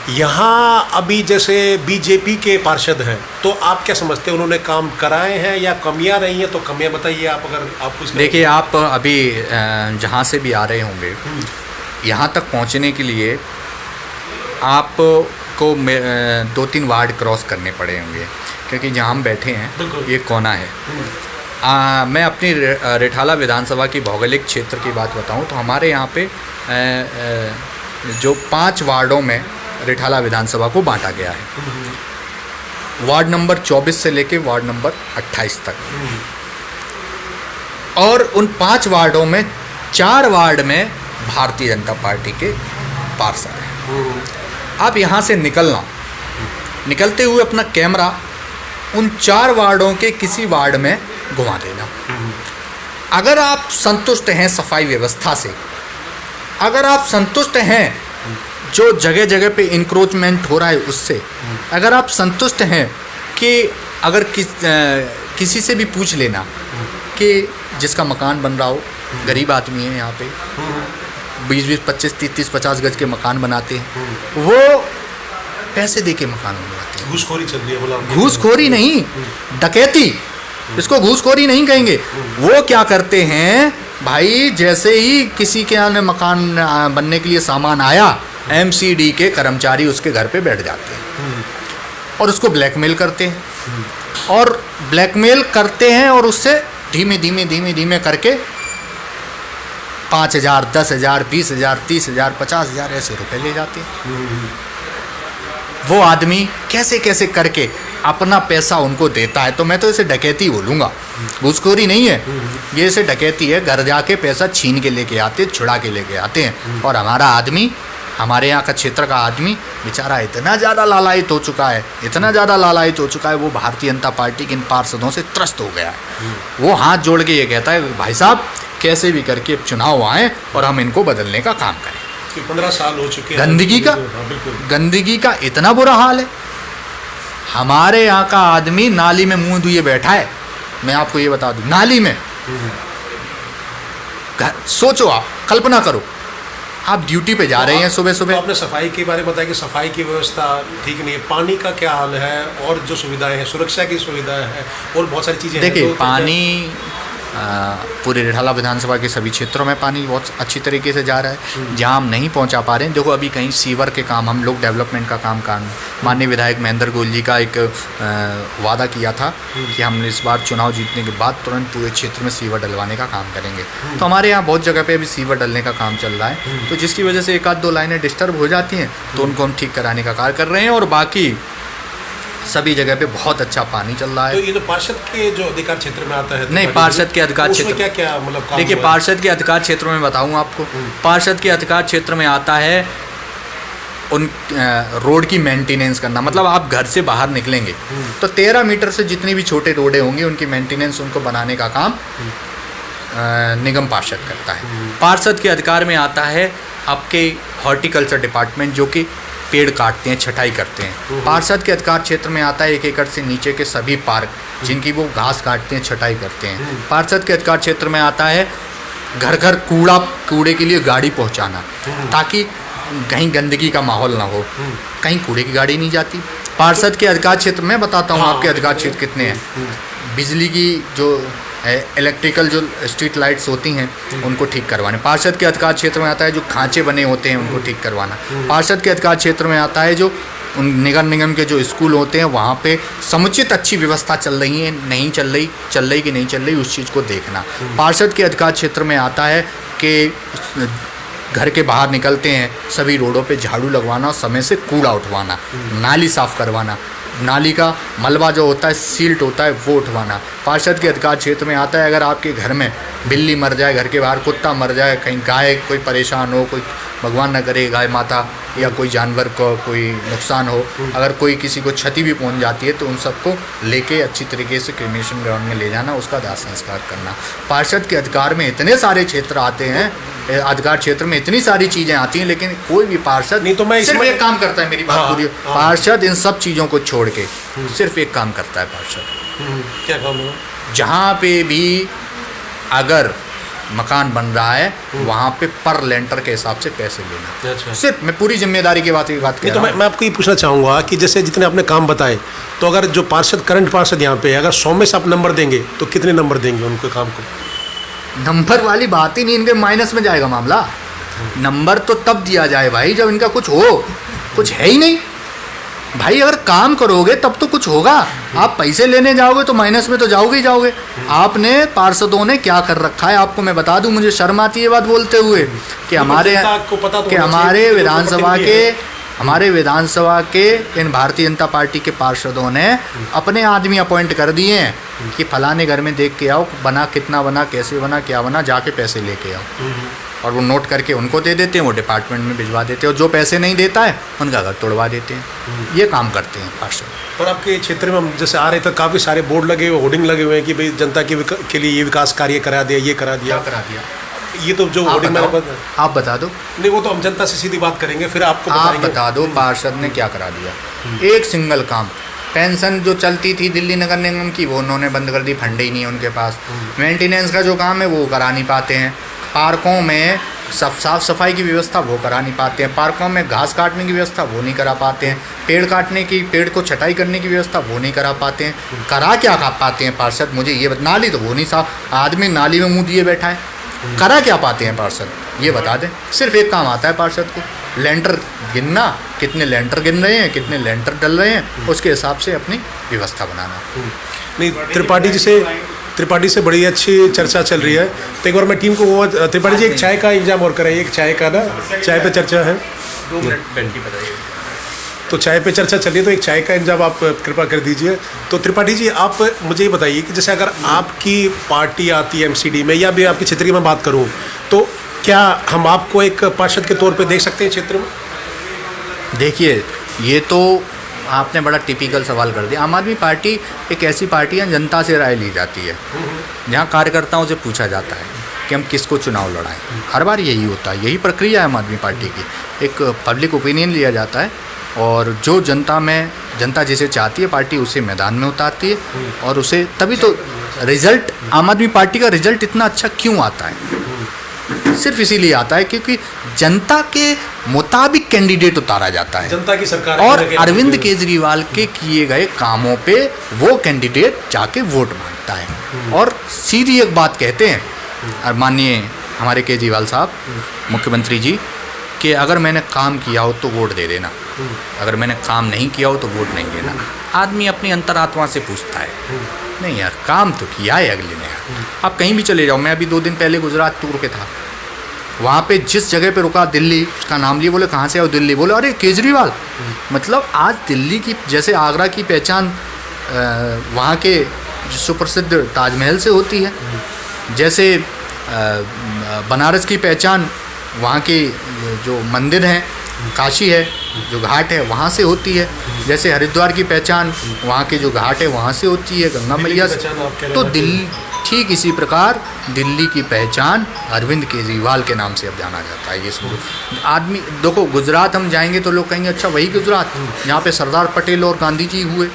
यहाँ अभी जैसे बीजेपी के पार्षद हैं, तो आप क्या समझते हैं, उन्होंने काम कराए हैं या कमियां रही हैं? तो कमियां बताइए आप, अगर आप कुछ। देखिए आप अभी जहाँ से भी आ रहे होंगे, यहाँ तक पहुँचने के लिए आपको 2-3 वार्ड क्रॉस करने पड़े होंगे, क्योंकि जहाँ हम बैठे हैं ये कोना है। मैं अपनी रिठाला विधानसभा की भौगोलिक क्षेत्र की बात बताऊं तो हमारे यहाँ पे जो 5 वार्डों में रिठाला विधानसभा को बांटा गया है। वार्ड नंबर 24 से लेके वार्ड नंबर 28 तक, और उन 5 वार्डों में 4 वार्ड में भारतीय जनता पार्टी के पार्षद हैं। आप यहाँ से निकलते हुए अपना कैमरा उन 4 वार्डों के किसी वार्ड में घुमा देना। अगर आप संतुष्ट हैं सफाई व्यवस्था से, अगर आप संतुष्ट हैं जो जगह जगह पे इंक्रोचमेंट हो रहा है उससे, अगर आप संतुष्ट हैं कि अगर किसी से भी पूछ लेना कि जिसका मकान बन रहा हो, गरीब आदमी है यहाँ पे, 20-20, 25, 30, 50 गज के मकान बनाते हैं, वो पैसे दे के मकान बनवाते हैं। घूसखोरी चल रही है, बोला घूसखोरी नहीं, डकैती, इसको घूसखोरी नहीं कहेंगे। वो क्या करते हैं भाई, जैसे ही किसी के यहाँ मकान बनने के लिए सामान आया, एमसीडी के कर्मचारी उसके घर पे बैठ जाते हैं और उसको ब्लैकमेल करते हैं, और ब्लैकमेल करते हैं और उससे धीमे धीमे करके 5,000, 10,000, 20,000, 30,000, 50,000 ऐसे रुपए ले जाते हैं। वो आदमी कैसे कैसे करके अपना पैसा उनको देता है, तो मैं तो इसे डकैती बोलूँगा, घूसखोरी नहीं है ये, इसे डकैती है। घर जाके पैसा छीन के लेके आते, छुड़ा के लेके आते हैं, और हमारा आदमी, हमारे यहाँ का क्षेत्र का आदमी बेचारा इतना ज़्यादा लालायित हो चुका है, इतना ज़्यादा लालायित हो चुका है, वो भारतीय जनता पार्टी के इन पार्षदों से त्रस्त हो गया है। वो हाथ जोड़ के ये कहता है, भाई साहब कैसे भी करके चुनाव आए और हम इनको बदलने का काम करें। 15 साल हो चुके हैं गंदगी का इतना बुरा हाल है। हमारे यहाँ का आदमी नाली में मुंह धुए बैठा है, मैं आपको ये बता दूं, नाली में। सोचो, आप कल्पना करो, आप ड्यूटी पे जा रहे हैं सुबह सुबह। तो आपने सफाई के बारे में बताया कि सफाई की व्यवस्था ठीक नहीं है, पानी का क्या हाल है, और जो सुविधाएं हैं, सुरक्षा की सुविधाएं हैं, और बहुत सारी चीज़ें हैं। देखिए पानी पूरे रिठाला विधानसभा के सभी क्षेत्रों में पानी बहुत अच्छी तरीके से जा रहा है। जहां हम नहीं पहुंचा पा रहे हैं, देखो अभी कहीं सीवर के काम, हम लोग डेवलपमेंट का काम माननीय विधायक महेंद्र गोयल जी का एक वादा किया था कि हम इस बार चुनाव जीतने के बाद तुरंत पूरे क्षेत्र में सीवर डलवाने का काम करेंगे। तो हमारे यहाँ बहुत जगह पे अभी सीवर डलने का काम चल रहा है, तो जिसकी वजह से 1-2 लाइनें डिस्टर्ब हो जाती हैं, तो उनको हम ठीक कराने का कार्य कर रहे हैं, और बाकी सभी जगह पे बहुत अच्छा पानी चल रहा है। तो ये तो पार्षद के जो अधिकार क्षेत्र में आता है, नहीं, पार्षद के अधिकार क्षेत्र क्या क्या मतलब, देखिए पार्षद के अधिकार क्षेत्र में बताऊं आपको, पार्षद के अधिकार क्षेत्र में आता है उन रोड की मेंटेनेंस करना। मतलब आप घर से बाहर निकलेंगे तो 13 मीटर से जितनी भी छोटे रोडें होंगी उनकी मेंटेनेंस, उनको बनाने का काम निगम पार्षद करता है। पार्षद के अधिकार में आता है आपके हॉर्टिकल्चर डिपार्टमेंट, जो कि पेड़ काटते हैं, छटाई करते हैं। पार्षद के अधिकार क्षेत्र में आता है 1 एकड़ से नीचे के सभी पार्क जिनकी वो घास काटते हैं, छटाई करते हैं। पार्षद के अधिकार क्षेत्र में आता है घर घर कूड़े के लिए गाड़ी पहुंचाना, ताकि कहीं गंदगी का माहौल ना हो, कहीं कूड़े की गाड़ी नहीं जाती। पार्षद के अधिकार क्षेत्र में बताता हूँ आपके अधिकार क्षेत्र कितने हैं। बिजली की जो इलेक्ट्रिकल जो स्ट्रीट लाइट्स होती हैं उनको ठीक करवाने। पार्षद के अधिकार क्षेत्र में आता है जो खांचे बने होते हैं उनको ठीक करवाना। पार्षद के अधिकार क्षेत्र में आता है जो उन निगम निगम के जो स्कूल होते हैं वहाँ पे समुचित अच्छी व्यवस्था चल रही है, नहीं चल रही कि नहीं चल रही, उस चीज़ को देखना। पार्षद के अधिकार क्षेत्र में आता है कि घर के बाहर निकलते हैं सभी रोडों पे झाड़ू लगवाना और समय से कूड़ा उठवाना, नाली साफ़ करवाना, नाली का मलबा जो होता है, सील्ट होता है, वो उठवाना। पार्षद के अधिकार क्षेत्र में आता है अगर आपके घर में बिल्ली मर जाए, घर के बाहर कुत्ता मर जाए, कहीं गाय कोई परेशान हो, कोई भगवान न करे गाय माता या कोई जानवर को कोई नुकसान हो, अगर कोई किसी को क्षति भी पहुंच जाती है तो उन सबको लेके अच्छी तरीके से क्रिमेशन ग्राउंड में ले जाना, उसका दाह संस्कार करना। पार्षद के अधिकार में इतने सारे क्षेत्र आते हैं, अधिकार क्षेत्र में इतनी सारी चीज़ें आती हैं, लेकिन कोई भी पार्षद नहीं तो मैं सिर्फ इसमें एक काम करता है, मेरी बात पूरी। पार्षद इन सब चीज़ों को छोड़ के सिर्फ एक काम करता है पार्षद। क्या काम है? जहाँ पे भी अगर मकान बन रहा है वहाँ पे पर लेंटर के हिसाब से पैसे लेना। अच्छा। सिर्फ मैं पूरी जिम्मेदारी की बात कर तो मैं आपको ये पूछना चाहूँगा कि जैसे जितने आपने काम बताए, तो अगर जो पार्षद करंट पार्षद यहाँ पे है, अगर 100 में से आप नंबर देंगे तो कितने नंबर देंगे उनको काम को? नंबर वाली बात ही नहीं, इनके माइनस में जाएगा मामला। नंबर तो तब दिया जाए भाई जब इनका कुछ हो, कुछ है ही नहीं भाई। अगर काम करोगे तब तो कुछ होगा। आप पैसे लेने जाओगे तो माइनस में तो जाओगे ही जाओगे। आपने पार्षदों ने क्या कर रखा है आपको मैं बता दूं, मुझे शर्म आती है ये बात बोलते हुए कि हमारे विधानसभा के इन भारतीय जनता पार्टी के पार्षदों ने अपने आदमी अपॉइंट कर दिए हैं कि फलाने घर में देख के आओ, बना कितना बना, कैसे बना, क्या बना, जाके पैसे लेके आओ। और वो नोट करके उनको दे देते हैं, वो डिपार्टमेंट में भिजवा देते हैं, और जो पैसे नहीं देता है उनका घर तोड़वा देते हैं। ये काम करते हैं पार्षद। और आपके क्षेत्र में हम जैसे आ रहे थे, काफ़ी सारे बोर्ड लगे हुए, होर्डिंग लगे हुए हैं कि भाई जनता के लिए ये विकास कार्य करा दिया, ये करा दिया। ये तो जो होर्डिंग आप बता दो। नहीं, वो तो हम जनता से सीधी बात करेंगे, फिर आपको आप बता दो पार्षद ने क्या करा दिया। एक सिंगल काम, पेंशन जो चलती थी दिल्ली नगर निगम की वो उन्होंने बंद कर दी, फंड ही नहीं है उनके पास। मेंटेनेंस का जो काम है वो करा नहीं पाते हैं। पार्कों में साफ सफाई की व्यवस्था वो करा नहीं पाते हैं। पार्कों में घास काटने की व्यवस्था वो नहीं करा पाते हैं। पेड़ को छटाई करने की व्यवस्था वो नहीं करा पाते हैं। करा क्या पाते हैं पार्षद, मुझे ये नाली तो वो नहीं साफ, आदमी नाली में मुँह दिए बैठा है, करा क्या पाते हैं पार्षद ये बता दें। सिर्फ एक काम आता है पार्षद को, लेंटर गिनना, कितने लेंटर गिन रहे हैं, कितने लेंटर डल रहे हैं, उसके हिसाब से अपनी व्यवस्था बनाना। नहीं, त्रिपाठी से बड़ी अच्छी चर्चा चल रही है, तो एक बार मैं टीम को वो त्रिपाठी जी एक चाय का इंतजाम और कराइए। एक चाय का ना, चाय पे चर्चा है, 2 मिनट घंटी बताइए। तो चाय पे चर्चा चल रही है, तो एक चाय का इंतजाम आप कृपा कर दीजिए। तो त्रिपाठी जी आप मुझे ये बताइए कि जैसे अगर आपकी पार्टी आती है एमसीडी में, या भी आपके क्षेत्र की मैं बात करूँ, तो क्या हम आपको एक पार्षद के तौर पे देख सकते हैं क्षेत्र में? देखिए, ये तो आपने बड़ा टिपिकल सवाल कर दिया। आम आदमी पार्टी एक ऐसी पार्टी है जनता से राय ली जाती है, जहाँ कार्यकर्ताओं से पूछा जाता है कि हम किसको चुनाव लड़ाएं। हर बार यही होता है, यही प्रक्रिया है आम आदमी पार्टी की। एक पब्लिक ओपिनियन लिया जाता है और जो जनता जिसे चाहती है पार्टी उसे मैदान में उतारती है, और उसे तभी तो रिजल्ट, आम आदमी पार्टी का रिजल्ट इतना अच्छा क्यों आता है, सिर्फ इसीलिए आता है क्योंकि जनता के मुताबिक कैंडिडेट उतारा जाता है। जनता की सरकार और अरविंद केजरीवाल के किए गए कामों पे वो कैंडिडेट जाके वोट मांगता है। और सीधी एक बात कहते हैं और माननीय हमारे केजरीवाल साहब मुख्यमंत्री जी, कि अगर मैंने काम किया हो तो वोट दे देना, अगर मैंने काम नहीं किया हो तो वोट नहीं देना। आदमी अपनी अंतरात्मा से पूछता है, नहीं यार काम तो किया है अगले ने। आप कहीं भी चले जाओ, मैं अभी 2 दिन पहले गुजरात टूर पे था, वहाँ पे जिस जगह पे रुका, दिल्ली उसका नाम लिए, बोले कहाँ से आओ, दिल्ली, बोले अरे केजरीवाल। मतलब आज दिल्ली की, जैसे आगरा की पहचान वहाँ के सुप्रसिद्ध ताजमहल से होती है, जैसे बनारस की पहचान वहाँ के जो मंदिर हैं, काशी है, जो घाट है वहाँ से होती है, जैसे हरिद्वार की पहचान वहाँ के जो घाट है वहाँ से होती है, गंगा मैया से। तो दिल्ली ठीक इसी प्रकार दिल्ली की पहचान अरविंद केजरीवाल के नाम से अब जाना जाता है। ये समझो आदमी, देखो गुजरात हम जाएंगे तो लोग कहेंगे अच्छा वही गुजरात जहाँ पे सरदार पटेल और गांधी जी हुए।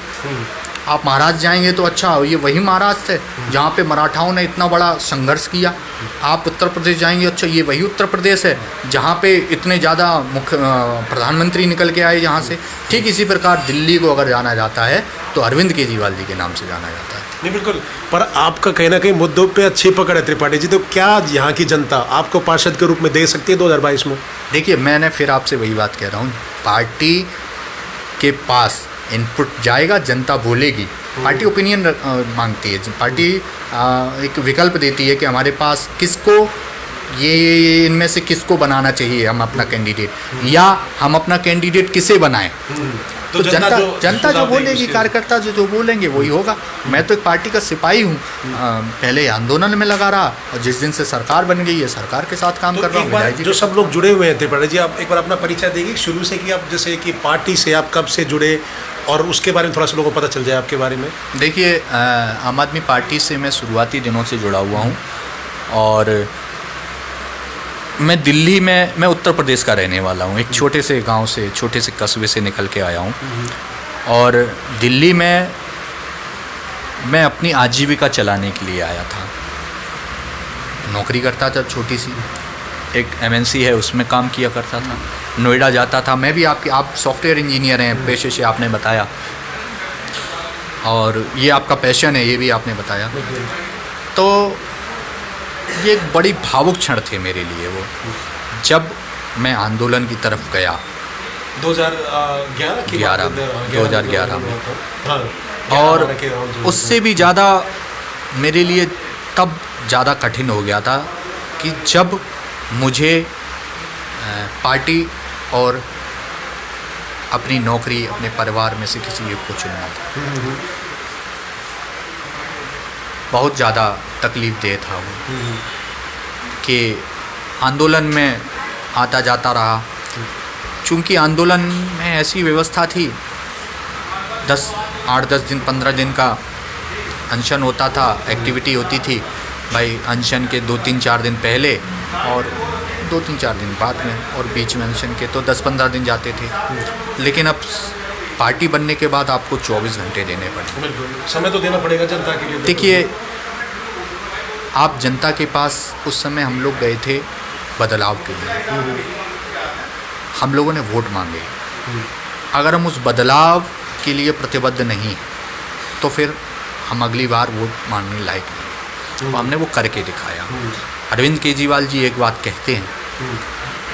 आप महाराष्ट्र जाएंगे तो अच्छा ये वही महाराष्ट्र है जहाँ पे मराठाओं ने इतना बड़ा संघर्ष किया। आप उत्तर प्रदेश जाएंगे, अच्छा ये वही उत्तर प्रदेश है जहाँ पे इतने ज़्यादा मुख्य प्रधानमंत्री निकल के आए यहाँ से। ठीक इसी प्रकार दिल्ली को अगर जाना जाता है तो अरविंद केजरीवाल जी के नाम से जाना जाता है। नहीं बिल्कुल, पर आपका कहीं ना कहीं मुद्दों पे अच्छी पकड़ है त्रिपाठी जी, तो क्या यहाँ की जनता आपको पार्षद के रूप में दे सकती है 2022 में? देखिए मैंने फिर आपसे वही बात कह रहा हूँ, पार्टी के पास इनपुट जाएगा, जनता बोलेगी। पार्टी ओपिनियन मांगती है, पार्टी एक विकल्प देती है कि हमारे पास किसको ये इनमें से किसको बनाना चाहिए हम अपना कैंडिडेट, या हम अपना कैंडिडेट किसे बनाएं। तो जनता जो बोलेगी, कार्यकर्ता जो बोलेंगे वही होगा। मैं तो एक पार्टी का सिपाही हूँ, पहले आंदोलन में लगा रहा और जिस दिन से सरकार बन गई है सरकार के साथ काम कर रहा हूँ। जो सब लोग जुड़े हुए हैं त्रिपाठी जी, आप एक बार अपना परिचय देंगे शुरू से कि आप जैसे कि पार्टी से आप कब से जुड़े और उसके बारे में थोड़ा सा लोगों को पता चल जाए आपके बारे में। देखिए आम आदमी पार्टी से मैं शुरुआती दिनों से जुड़ा हुआ हूँ और मैं दिल्ली में, मैं उत्तर प्रदेश का रहने वाला हूँ, एक छोटे से गांव से, छोटे से कस्बे से निकल के आया हूँ और दिल्ली में मैं अपनी आजीविका चलाने के लिए आया था। नौकरी करता था छोटी सी, एक MNC है उसमें काम किया करता था, नोएडा जाता था। मैं भी आप सॉफ्टवेयर इंजीनियर हैं पेशे से, आपने बताया, और ये आपका पैशन है ये भी आपने बताया। तो ये एक बड़ी भावुक क्षण थे मेरे लिए वो, जब मैं आंदोलन की तरफ गया 2011 में। और उससे भी ज़्यादा मेरे लिए तब ज़्यादा कठिन हो गया था कि जब मुझे पार्टी और अपनी नौकरी, अपने परिवार में से किसी एक को चुनना था। बहुत ज़्यादा तकलीफ़देह था वो कि आंदोलन में आता जाता रहा। चूँकि आंदोलन में ऐसी व्यवस्था थी, 8-10 दिन 15 दिन का अनशन होता था, एक्टिविटी होती थी भाई। अनशन के 2-3-4 दिन पहले और 2-3-4 दिन बाद में, और बीच में अनशन के तो 10-15 दिन जाते थे। लेकिन अब पार्टी बनने के बाद आपको 24 घंटे देने पड़े। बिल्कुल, समय तो देना पड़ेगा जनता के लिए। देखिए आप जनता के पास उस समय हम लोग गए थे बदलाव के लिए, हम लोगों ने वोट मांगे। अगर हम उस बदलाव के लिए प्रतिबद्ध नहीं हैं तो फिर हम अगली बार वोट मांगने लायक नहीं। तो हमने वो करके दिखाया। अरविंद केजरीवाल जी एक बात कहते हैं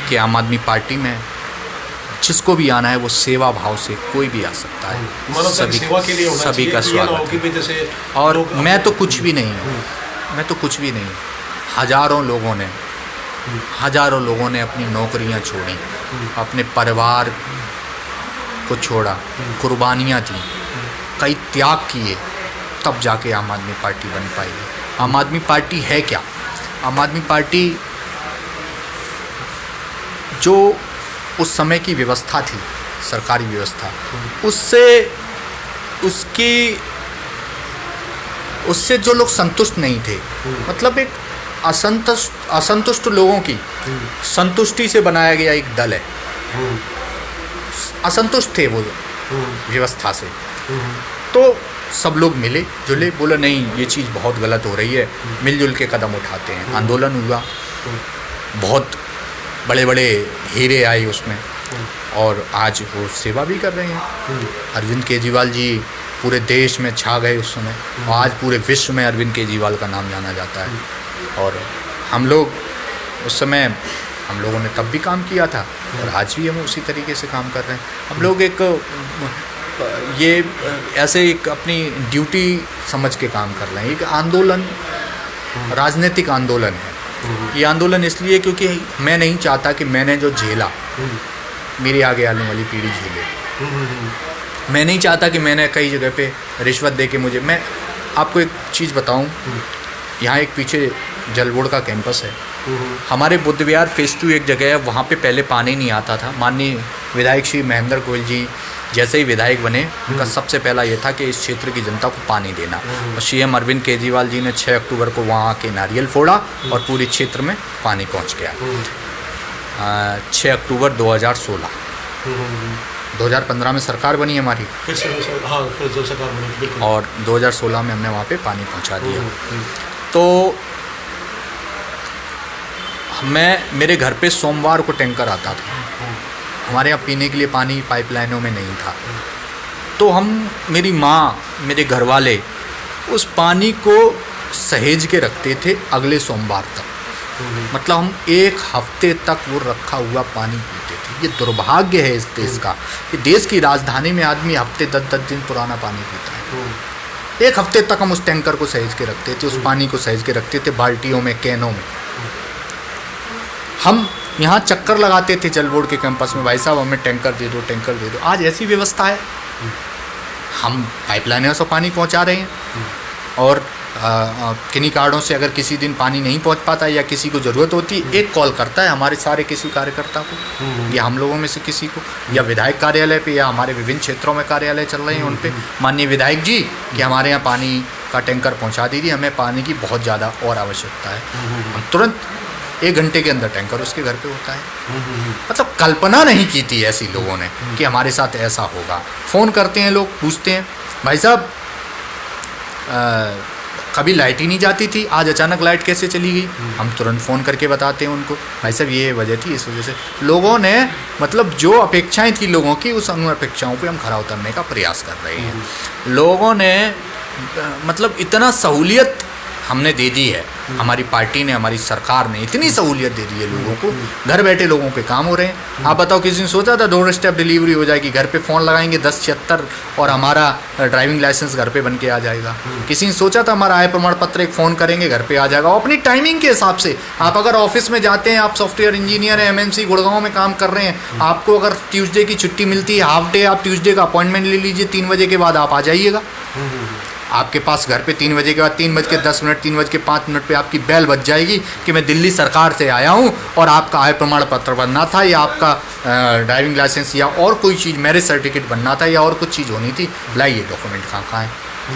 कि आम आदमी पार्टी में जिसको भी आना है वो सेवा भाव से कोई भी आ सकता है, सभी का स्वागत है। और मैं तो कुछ भी नहीं हूँ, मैं तो कुछ भी नहीं। हज़ारों लोगों ने अपनी नौकरियाँ छोड़ी, अपने परिवार को छोड़ा, कुर्बानियाँ दी, कई त्याग किए, तब जाके आम आदमी पार्टी बन पाई। आम आदमी पार्टी है क्या? आम आदमी पार्टी जो उस समय की व्यवस्था थी, सरकारी व्यवस्था, उससे जो लोग संतुष्ट नहीं थे, मतलब एक असंतुष्ट लोगों की संतुष्टि से बनाया गया एक दल है। असंतुष्ट थे वो व्यवस्था से, तो सब लोग मिले जुले, बोले नहीं ये चीज़ बहुत गलत हो रही है, मिलजुल के कदम उठाते हैं। आंदोलन हुआ, बहुत बड़े बड़े हीरे आए उसमें, और आज वो सेवा भी कर रहे हैं। अरविंद केजरीवाल जी पूरे देश में छा गए उस समय, और आज पूरे विश्व में अरविंद केजरीवाल का नाम जाना जाता है। और हम लोग उस समय, हम लोगों ने तब भी काम किया था और आज भी हम उसी तरीके से काम कर रहे हैं। हम लोग ऐसे एक अपनी ड्यूटी समझ के काम कर रहे हैं। एक आंदोलन राजनीतिक आंदोलन है। ये आंदोलन इसलिए क्योंकि मैं नहीं चाहता कि मैंने जो झेला मेरी आगे आने वाली पीढ़ी झेले। मैं नहीं चाहता कि मैंने कई जगह पे रिश्वत दे के मैं आपको एक चीज़ बताऊं, यहाँ एक पीछे जल बोर्ड का कैंपस है, हमारे बुद्ध विहार फेज 2 एक जगह है, वहाँ पे पहले पानी नहीं आता था। माननीय विधायक श्री महेंद्र गोयल जी जैसे ही विधायक बने उनका सबसे पहला ये था कि इस क्षेत्र की जनता को पानी देना, और सीएम अरविंद केजरीवाल जी ने 6 अक्टूबर को वहाँ आके नारियल फोड़ा और पूरे क्षेत्र में पानी पहुँच गया। 6 अक्टूबर 2016, 2015 में सरकार बनी हमारी, फिर सरकार बनी, बिल्कुल। और 2016 में हमने वहाँ पे पानी पहुँचा दिया। तो मेरे घर पे सोमवार को टैंकर आता था, हमारे यहाँ पीने के लिए पानी पाइपलाइनों में नहीं था, तो मेरी माँ, मेरे घर वाले उस पानी को सहेज के रखते थे अगले सोमवार तक। मतलब हम 1 हफ्ते तक वो रखा हुआ पानी पीते थे। ये दुर्भाग्य है इस देश का कि देश की राजधानी में आदमी हफ्ते 10-10 दिन पुराना पानी पीता है। 1 हफ्ते तक हम उस टैंकर को सहेज के रखते थे, उस पानी को सहेज के रखते थे बाल्टियों में, कैनों में। हम यहाँ चक्कर लगाते थे जल बोर्ड के कैंपस में, भाई साहब हमें टैंकर दे दो, टैंकर दे दो। आज ऐसी व्यवस्था है, हम पाइपलाइनों से पानी पहुँचा रहे हैं, और किन्हीं कार्डों से अगर किसी दिन पानी नहीं पहुंच पाता या किसी को ज़रूरत होती, एक कॉल करता है हमारे सारे किसी कार्यकर्ता को या हम लोगों में से किसी को, या विधायक कार्यालय पे, या हमारे विभिन्न क्षेत्रों में कार्यालय चल रहे हैं उन पे, माननीय विधायक जी कि हमारे यहाँ पानी का टैंकर पहुँचा दीजिए, हमें पानी की बहुत ज़्यादा और आवश्यकता है। हम तुरंत 1 घंटे के अंदर टैंकर उसके घर पे होता है। मतलब कल्पना नहीं की थी ऐसी लोगों ने कि हमारे साथ ऐसा होगा। फ़ोन करते हैं लोग, पूछते हैं भाई साहब कभी लाइट ही नहीं जाती थी, आज अचानक लाइट कैसे चली गई? हम तुरंत फ़ोन करके बताते हैं उनको, भाई साहब ये वजह थी, इस वजह से। लोगों ने मतलब जो अपेक्षाएं थी लोगों की, उस अपेक्षाओं पे हम खरा उतरने का प्रयास कर रहे हैं। लोगों ने मतलब इतना सहूलियत हमने दे दी है, हमारी पार्टी ने, हमारी सरकार ने इतनी सहूलियत दे दी है लोगों को, घर बैठे लोगों के काम हो रहे हैं। आप बताओ किसी ने सोचा था डोर स्टेप डिलीवरी हो जाएगी, घर पे फ़ोन लगाएंगे 1076 और हमारा ड्राइविंग लाइसेंस घर पे बन के आ जाएगा? किसी ने सोचा था हमारा आय प्रमाण पत्र एक फ़ोन करेंगे घर पे आ जाएगा? और अपनी टाइमिंग के हिसाब से आप अगर ऑफिस में जाते हैं, आप सॉफ्टवेयर इंजीनियर हैं, MNC गुड़गांव में काम कर रहे हैं, आपको अगर ट्यूसडे की छुट्टी मिलती है, हाफ डे, आप ट्यूसडे का अपॉइंटमेंट ले लीजिए, 3 बजे के बाद आप आ जाइएगा। आपके पास घर पे 3 बजे के बाद 3:10, 3:05 पे आपकी बेल बज जाएगी कि मैं दिल्ली सरकार से आया हूँ और आपका आय प्रमाण पत्र बनना था, या आपका ड्राइविंग लाइसेंस या और कोई चीज़, मैरिज सर्टिफिकेट बनना था, या और कुछ चीज़ होनी थी, लाइए डॉक्यूमेंट कहाँ है।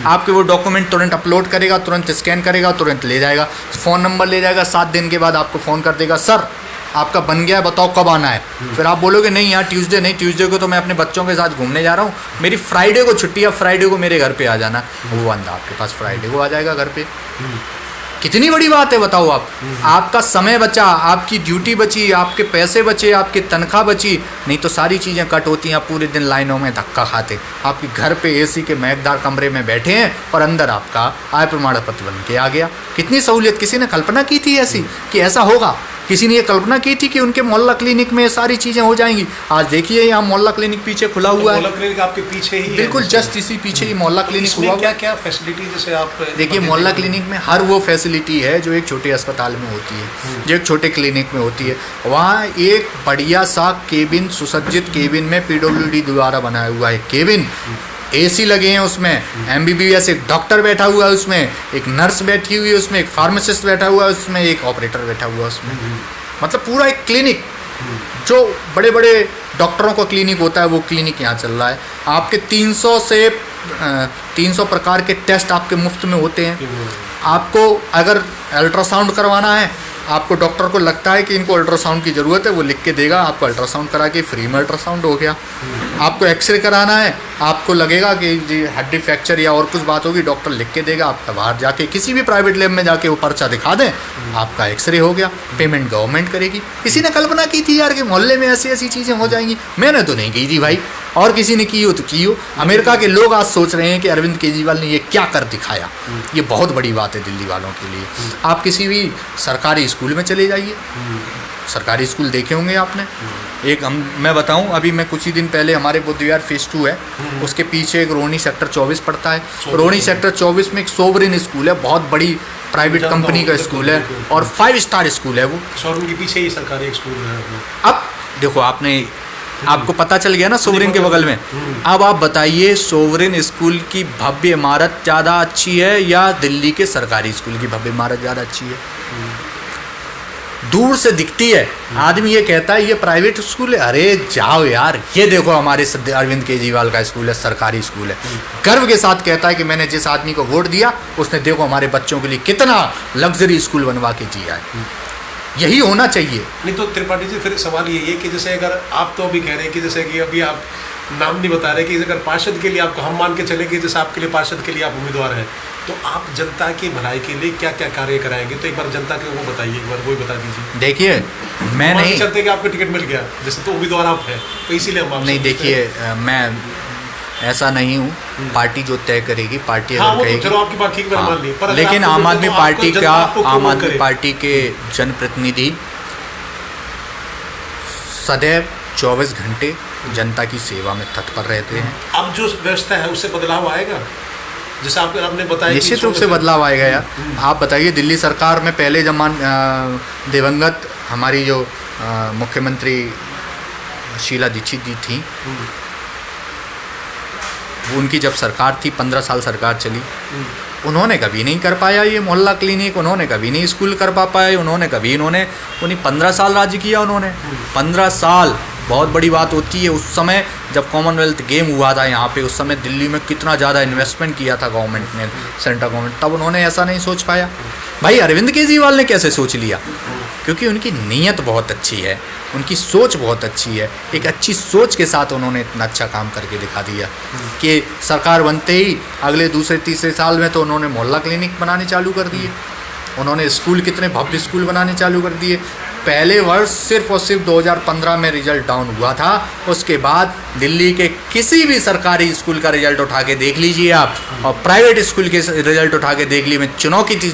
आपके वो डॉक्यूमेंट तुरंत अपलोड करेगा, तुरंत स्कैन करेगा, तुरंत ले जाएगा, फ़ोन नंबर ले जाएगा, 7 दिन के बाद आपको फ़ोन कर देगा, सर आपका बन गया है, बताओ कब आना है। फिर आप बोलोगे नहीं यार ट्यूसडे नहीं, ट्यूसडे को तो मैं अपने बच्चों के साथ घूमने जा रहा हूँ, मेरी फ्राइडे को छुट्टी है, फ्राइडे को मेरे घर पे आ जाना। वो बंदा आपके पास फ्राइडे को आ जाएगा घर पे। कितनी बड़ी बात है बताओ आप। आपका समय बचा, आपकी ड्यूटी बची, आपके पैसे बचे, आपकी तनख्वाह बची। नहीं तो सारी चीज़ें कट होती हैं, आप पूरे दिन लाइनों में धक्का खाते। आपके घर पे AC के महकदार कमरे में बैठे हैं और अंदर आपका आय प्रमाण पत्र बन के आ गया। कितनी सहूलियत, किसी ने कल्पना की थी ऐसी कि ऐसा होगा? किसी ने ये कल्पना की थी कि उनके मोहल्ला क्लिनिक में सारी चीज़ें हो जाएंगी? आज देखिए यहाँ मोहल्ला क्लिनिक पीछे खुला हुआ है। मोहल्ला क्लिनिक आपके पीछे ही बिल्कुल जस्ट इसी पीछे ही मोहल्ला क्लिनिक हुआ। क्या क्या फैसिलिटी जैसे आप देखिए मोहल्ला क्लिनिक में हर वो फैसिलिटी है जो एक छोटे अस्पताल में होती है, जो एक छोटे क्लिनिक में होती है। वहाँ एक बढ़िया सा केबिन, सुसज्जित केबिन में PWD द्वारा बनाया हुआ है केबिन, AC लगे हैं उसमें, MBBS एक डॉक्टर बैठा हुआ है उसमें, एक नर्स बैठी हुई है उसमें, एक फार्मासिस्ट बैठा हुआ है उसमें, एक ऑपरेटर बैठा हुआ है उसमें। मतलब पूरा एक क्लिनिक, जो बड़े बड़े डॉक्टरों का क्लिनिक होता है वो क्लिनिक यहाँ चल रहा है। आपके 300 प्रकार के टेस्ट आपके मुफ्त में होते हैं। आपको अगर अल्ट्रासाउंड करवाना है, आपको डॉक्टर को लगता है कि इनको अल्ट्रासाउंड की ज़रूरत है, वो लिख के देगा, आपको अल्ट्रासाउंड करा के फ्री में अल्ट्रासाउंड हो गया। आपको एक्सरे कराना है, आपको लगेगा कि जी हड्डी फ्रैक्चर या और कुछ बात होगी, डॉक्टर लिख के देगा, आप बाहर जाके किसी भी प्राइवेट लैब में जाके वो पर्चा दिखा दें, आपका एक्सरे हो गया। पेमेंट गवर्नमेंट करेगी। किसी ने कल्पना की थी यार कि मोहल्ले में ऐसी ऐसी चीज़ें हो जाएंगी? मैंने तो नहीं की थी भाई, और किसी ने की हो तो की हो। अमेरिका के लोग आज सोच रहे हैं कि अरविंद केजरीवाल ने ये क्या कर दिखाया। ये बहुत बड़ी बात है दिल्ली वालों के लिए। आप किसी भी सरकारी स्कूल में चले जाइए, सरकारी स्कूल देखे होंगे आपने। एक मैं बताऊं, अभी मैं कुछ ही दिन पहले हमारे बुद्ध विहार फेज़ 2 है, उसके पीछे एक रोहिणी सेक्टर 24 पड़ता है। रोहिणी सेक्टर 24 में एक सोवरेन स्कूल है, बहुत बड़ी प्राइवेट कंपनी का स्कूल है और 5 स्टार स्कूल है वो। शोरूम के पीछे ही सरकारी स्कूल है। अब देखो आपको पता चल गया ना सोवरेन के बगल में। अब आप बताइए सोवरेन स्कूल की भव्य इमारत ज़्यादा अच्छी है या दिल्ली के सरकारी स्कूल की भव्य इमारत ज़्यादा अच्छी है? दूर से दिखती है, आदमी ये कहता है ये प्राइवेट स्कूल है, अरे जाओ यार, ये देखो हमारे अरविंद केजरीवाल का स्कूल है, सरकारी स्कूल है। गर्व के साथ कहता है कि मैंने जिस आदमी को वोट दिया उसने देखो हमारे बच्चों के लिए कितना लग्जरी स्कूल बनवा के जिया है। यही होना चाहिए। नहीं तो त्रिपाठी जी फिर सवाल ये है कि जैसे अगर आप तो अभी कह रहे हैं कि जैसे कि अभी आप नाम नहीं बता रहे कि अगर पार्षद के लिए आपको हम मान के चले कि जैसे आपके लिए पार्षद के लिए आप उम्मीदवार हैं, तो आप जनता की भलाई के लिए क्या क्या कार्य कराएंगे, तो एक बार जनता के वो बताइए, एक बार वो बता दीजिए। देखिए मैं नहीं चलते कि आपको टिकट मिल गया जैसे तो उम्मीदवार आप हैं, तो इसीलिए हम नहीं, देखिए मैं ऐसा नहीं हूँ, पार्टी जो तय करेगी, पार्टी अगर कहेगी, चलो आपकी बात ठीक है, मान ली, पर लेकिन आम आदमी पार्टी के जनप्रतिनिधि सदैव 24 घंटे जनता की सेवा में तत्पर रहते हैं। अब जो व्यवस्था है उससे बदलाव आएगा, जैसे आपने बताया निश्चित रूप से बदलाव आएगा यार। आप बताइए, दिल्ली सरकार में पहले जब दिवंगत हमारी जो मुख्यमंत्री शीला दीक्षित जी थी, उनकी जब सरकार थी, 15 साल सरकार चली, उन्होंने कभी नहीं कर पाया ये मोहल्ला क्लिनिक, उन्होंने कभी नहीं स्कूल कर पाए, उन्होंने 15 साल राज्य किया उन्होंने। 15 साल बहुत बड़ी बात होती है। उस समय जब कॉमनवेल्थ गेम हुआ था यहाँ पे, उस समय दिल्ली में कितना ज़्यादा इन्वेस्टमेंट किया था गवर्नमेंट ने, सेंट्रल गवर्नमेंट, तब उन्होंने ऐसा नहीं सोच पाया। भाई अरविंद केजरीवाल ने कैसे सोच लिया? क्योंकि उनकी नीयत बहुत अच्छी है, उनकी सोच बहुत अच्छी है। एक अच्छी सोच के साथ उन्होंने इतना अच्छा काम करके दिखा दिया कि सरकार बनते ही अगले दूसरे तीसरे साल में तो उन्होंने मोहल्ला क्लिनिक बनाने चालू कर दिए, उन्होंने स्कूल, कितने भव्य स्कूल बनाने चालू कर दिए। पहले वर्ष सिर्फ और सिर्फ 2015 में रिजल्ट डाउन हुआ था, उसके बाद दिल्ली के किसी भी सरकारी स्कूल का रिजल्ट उठा के देख लीजिए आप, और प्राइवेट स्कूल के रिजल्ट उठा के देख लीजिए। मैं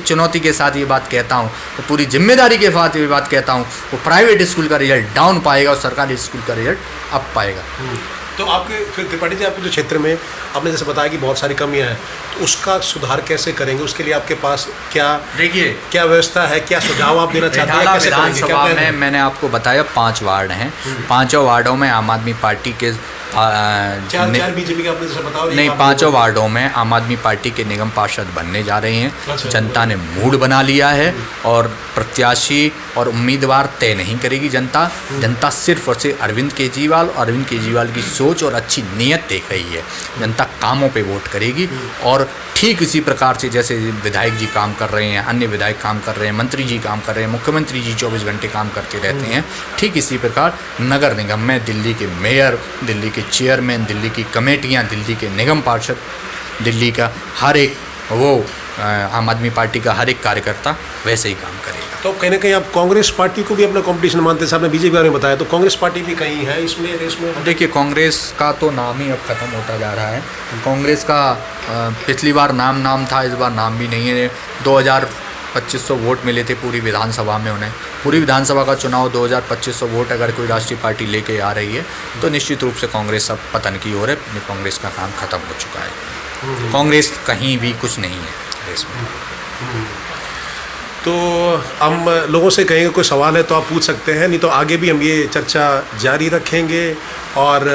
चुनौती के साथ ये बात कहता हूँ, तो पूरी जिम्मेदारी के साथ ये बात कहता हूँ, वो प्राइवेट स्कूल का रिजल्ट डाउन पाएगा और सरकारी स्कूल का रिजल्ट अप पाएगा। तो आपके फिर त्रिपाठी जी, आपके जो क्षेत्र में आपने जैसे बताया कि बहुत सारी कमियां हैं, तो उसका सुधार कैसे करेंगे? उसके लिए आपके पास क्या व्यवस्था है, क्या सुझाव आप देना चाहते हैं? विधानसभा में मैंने आपको बताया 5 वार्ड हैं, 5 वार्डों में आम आदमी पार्टी के चार बीजेपी के आपने जैसे बताओ नहीं, 5 वार्डों में आम आदमी पार्टी के निगम पार्षद बनने जा रहे हैं। अच्छा, जनता ने मूड बना लिया है और प्रत्याशी और उम्मीदवार तय नहीं करेगी जनता सिर्फ और सिर्फ अरविंद केजरीवाल की सोच और अच्छी नीयत देख रही है। जनता कामों पे वोट करेगी, और ठीक इसी प्रकार से जैसे विधायक जी काम कर रहे हैं, अन्य विधायक काम कर रहे हैं, मंत्री जी काम कर रहे हैं, मुख्यमंत्री जी 24 घंटे काम करते रहते हैं, ठीक इसी प्रकार नगर निगम में दिल्ली के मेयर, दिल्ली के चेयरमैन, दिल्ली की कमेटियां, दिल्ली के निगम पार्षद, दिल्ली का हर एक वो आम आदमी पार्टी का हर एक कार्यकर्ता वैसे ही काम करेगा। तो कहीं ना कहीं आप कांग्रेस पार्टी को भी अपना कंपटीशन मानते हैं? साहब ने बीजेपी बारे में बताया, तो कांग्रेस पार्टी भी कहीं है इसमें रेस में? देखिए, कांग्रेस का तो नाम ही अब ख़त्म होता जा रहा है। कांग्रेस का पिछली बार नाम था, इस बार नाम भी नहीं है। 2500 वोट मिले थे पूरी विधानसभा में उन्हें। पूरी विधानसभा का चुनाव 2500 वोट अगर कोई राष्ट्रीय पार्टी लेके आ रही है, तो निश्चित रूप से कांग्रेस अब पतन की ओर है। कांग्रेस का काम ख़त्म हो चुका है, कांग्रेस कहीं भी कुछ नहीं है रेस में। तो हम लोगों से कहेंगे कोई सवाल है तो आप पूछ सकते हैं, नहीं तो आगे भी हम ये चर्चा जारी रखेंगे। और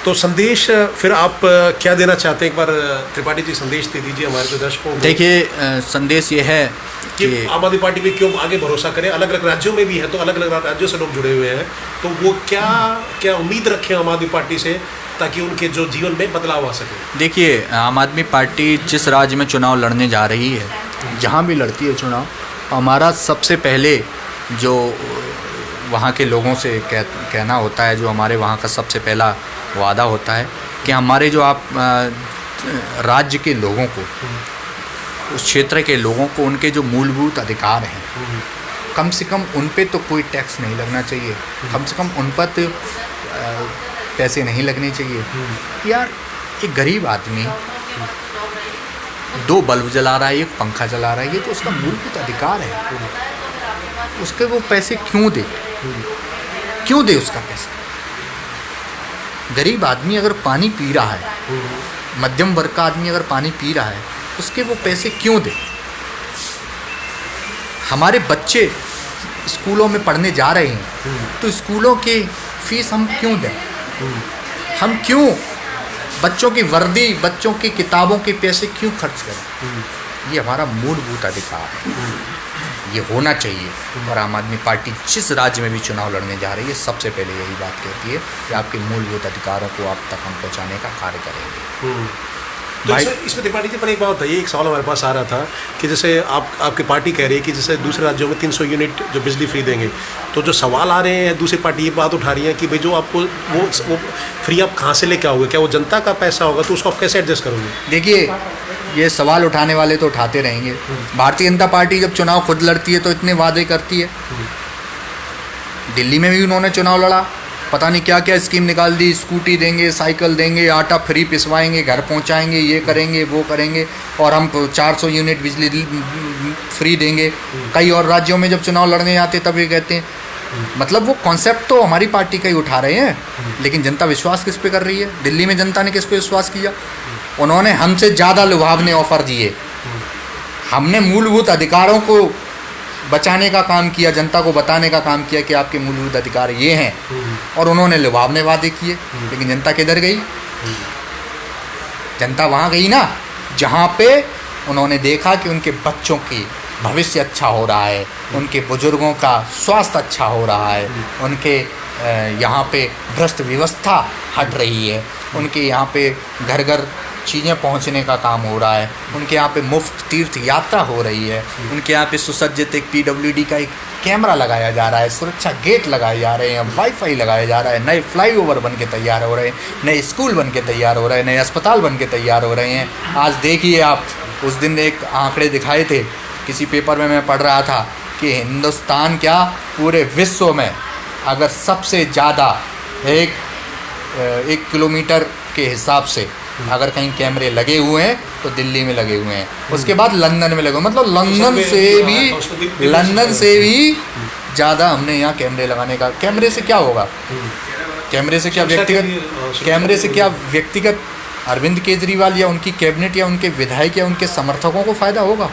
तो संदेश फिर आप क्या देना चाहते हैं? एक बार त्रिपाठी जी संदेश दे दीजिए हमारे जो दर्शकों को। देखिए, संदेश ये है कि आम आदमी पार्टी पे क्यों आगे भरोसा करें। अलग अलग राज्यों में भी है, तो अलग अलग राज्यों से लोग जुड़े हुए हैं, तो वो क्या उम्मीद रखें आम आदमी पार्टी से, ताकि उनके जो जीवन में बदलाव आ सके? देखिए, आम आदमी पार्टी जिस राज्य में चुनाव लड़ने जा रही है, जहाँ भी लड़ती है चुनाव, हमारा सबसे पहले जो वहाँ के लोगों से कहना होता है, जो हमारे वहाँ का सबसे पहला वादा होता है कि हमारे जो आप राज्य के लोगों को, उस क्षेत्र के लोगों को, उनके जो मूलभूत अधिकार हैं, कम से कम उन पे तो कोई टैक्स नहीं लगना चाहिए, कम से कम उन पर तो पैसे नहीं लगने चाहिए। यार, एक गरीब आदमी 2 बल्ब जला रहा है, 1 पंखा चला रहा है, ये तो उसका मूलभूत अधिकार है। उसके वो पैसे क्यों दे उसका पैसा? गरीब आदमी अगर पानी पी रहा है, मध्यम वर्ग का आदमी अगर पानी पी रहा है, उसके वो पैसे क्यों दे? हमारे बच्चे स्कूलों में पढ़ने जा रहे हैं, तो स्कूलों की फीस हम क्यों दें? हम क्यों बच्चों की वर्दी, बच्चों की किताबों के पैसे क्यों खर्च करें? ये हमारा मूलभूत अधिकार है, ये होना चाहिए। और आम आदमी पार्टी जिस राज्य में भी चुनाव लड़ने जा रही है सबसे पहले यही बात कहती है कि आपके मूलभूत अधिकारों को आप तक हम पहुँचाने का कार्य करेंगे। तो इसमें त्रिपाठी जी पर एक बात बताइए, एक सवाल हमारे पास आ रहा था कि जैसे आपकी पार्टी कह रही है कि जैसे दूसरे राज्यों में 300 यूनिट जो बिजली फ्री देंगे, तो जो सवाल आ रहे हैं दूसरी पार्टी ये बात उठा रही है कि भाई जो आपको वो फ्री आप कहाँ से लेके आओगे, क्या वो जनता का पैसा होगा, तो उसको आप कैसे एडजस्ट करोगे? देखिए, ये सवाल उठाने वाले तो उठाते रहेंगे। भारतीय जनता पार्टी जब चुनाव खुद लड़ती है तो इतने वादे करती है। दिल्ली में भी उन्होंने चुनाव लड़ा, पता नहीं क्या क्या स्कीम निकाल दी, स्कूटी देंगे, साइकिल देंगे, आटा फ्री पिसवाएंगे, घर पहुंचाएंगे, ये करेंगे वो करेंगे, और हम 400 यूनिट बिजली फ्री देंगे। कई और राज्यों में जब चुनाव लड़ने जाते तब ये कहते हैं। मतलब वो कॉन्सेप्ट तो हमारी पार्टी का ही उठा रहे हैं, लेकिन जनता विश्वास किस पे कर रही है? दिल्ली में जनता ने किस पे विश्वास किया? उन्होंने हमसे ज़्यादा लुभावने ऑफर दिए। हमने मूलभूत अधिकारों को बचाने का काम किया, जनता को बताने का काम किया कि आपके मूलभूत अधिकार ये हैं, और उन्होंने लुभावने वादे किए। लेकिन जनता किधर गई? जनता वहाँ गई ना जहाँ पे उन्होंने देखा कि उनके बच्चों की भविष्य अच्छा हो रहा है, उनके बुजुर्गों का स्वास्थ्य अच्छा हो रहा है, उनके यहाँ पे भ्रष्ट व्यवस्था हट रही है, उनके यहाँ पे घर घर चीज़ें पहुँचने का काम हो रहा है, उनके यहाँ पे मुफ्त तीर्थ यात्रा हो रही है, उनके यहाँ पे सुसज्जित एक PWD का एक कैमरा लगाया जा रहा है, सुरक्षा गेट लगाए जा रहे हैं, वाईफाई लगाया जा रहा है, नए फ्लाईओवर बन के तैयार हो रहे हैं, नए स्कूल बन के तैयार हो रहे हैं, नए अस्पताल बन के तैयार हो रहे हैं। आज देखिए आप, उस दिन एक आंकड़े दिखाए थे किसी पेपर में, मैं पढ़ रहा था कि हिंदुस्तान क्या पूरे विश्व में अगर सबसे ज़्यादा एक किलोमीटर के हिसाब से अगर कहीं कैमरे लगे हुए हैं तो दिल्ली में लगे हुए हैं, उसके बाद लंदन में लगे हुए, मतलब लंदन से भी ज़्यादा हमने यहाँ कैमरे लगाने का। कैमरे से क्या होगा? कैमरे से क्या व्यक्तिगत अरविंद केजरीवाल या उनकी कैबिनेट या उनके विधायक या उनके समर्थकों को फ़ायदा होगा?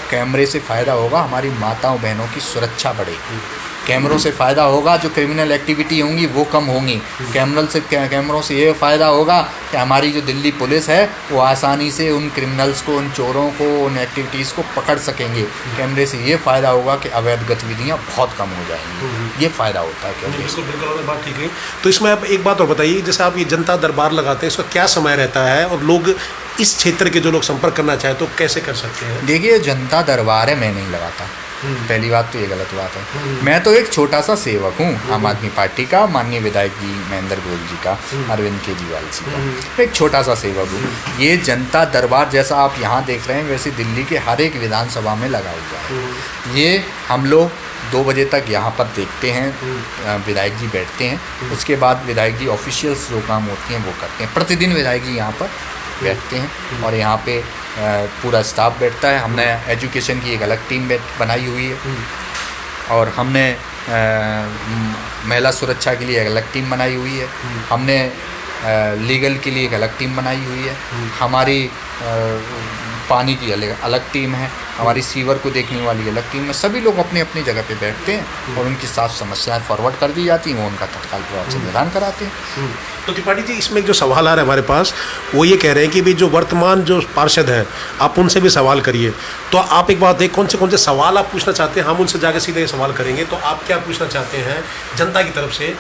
कैमरे से फ़ायदा होगा हमारी माताओं बहनों की सुरक्षा बढ़ेगी। कैमरों से फ़ायदा होगा जो क्रिमिनल एक्टिविटी होंगी वो कम होंगी। कैमरों से ये फ़ायदा होगा कि हमारी जो दिल्ली पुलिस है वो आसानी से उन क्रिमिनल्स को, उन चोरों को, उन एक्टिविटीज़ को पकड़ सकेंगे। कैमरे से ये फ़ायदा होगा कि अवैध गतिविधियाँ बहुत कम हो जाएंगी। ये फ़ायदा होता है कैमरे से। बिल्कुल बात ठीक है। तो इसमें आप एक बात और बताइए, जैसे आप ये जनता दरबार लगाते हैं, इसका क्या समय रहता है और लोग इस क्षेत्र के जो लोग संपर्क करना चाहें तो कैसे कर सकते हैं? देखिए, जनता दरबार है, मैं नहीं लगाता, पहली बात तो ये गलत बात है। मैं तो एक छोटा सा सेवक हूँ आम आदमी पार्टी का, माननीय विधायक जी महेंद्र गोयल जी का, अरविंद केजरीवाल जी का, एक छोटा सा सेवक हूँ। ये जनता दरबार जैसा आप यहाँ देख रहे हैं वैसे दिल्ली के हर एक विधानसभा में लगा हुआ है। ये हम लोग 2 बजे तक यहाँ पर देखते हैं, विधायक जी बैठते हैं, उसके बाद विधायक जी ऑफिशियल्स जो काम होती हैं वो करते हैं। प्रतिदिन विधायक जी यहाँ पर बैठते हैं और यहाँ पे पूरा स्टाफ बैठता है। हमने एजुकेशन की एक अलग टीम बनाई हुई है और हमने महिला सुरक्षा के लिए एक अलग टीम बनाई हुई है। हमने लीगल के लिए एक अलग टीम बनाई हुई है। हमारी पानी की अलग टीम है, हमारी सीवर को देखने वाली अलग टीम है। सभी लोग अपनी अपनी जगह पे बैठते हैं और उनकी साफ समस्याएं फॉरवर्ड कर दी जाती हैं, वो उनका तत्काल प्रभाव से निदान कराते हैं। तो त्रिपाठी जी, इसमें जो सवाल आ रहा है हमारे पास वो ये कह रहे हैं कि भी जो वर्तमान जो पार्षद हैं आप उनसे भी सवाल करिए। तो आप एक बात, कौन से सवाल आप पूछना चाहते हैं? हम उनसे जाकर सीधे सवाल करेंगे। तो आप क्या पूछना चाहते हैं जनता की तरफ से,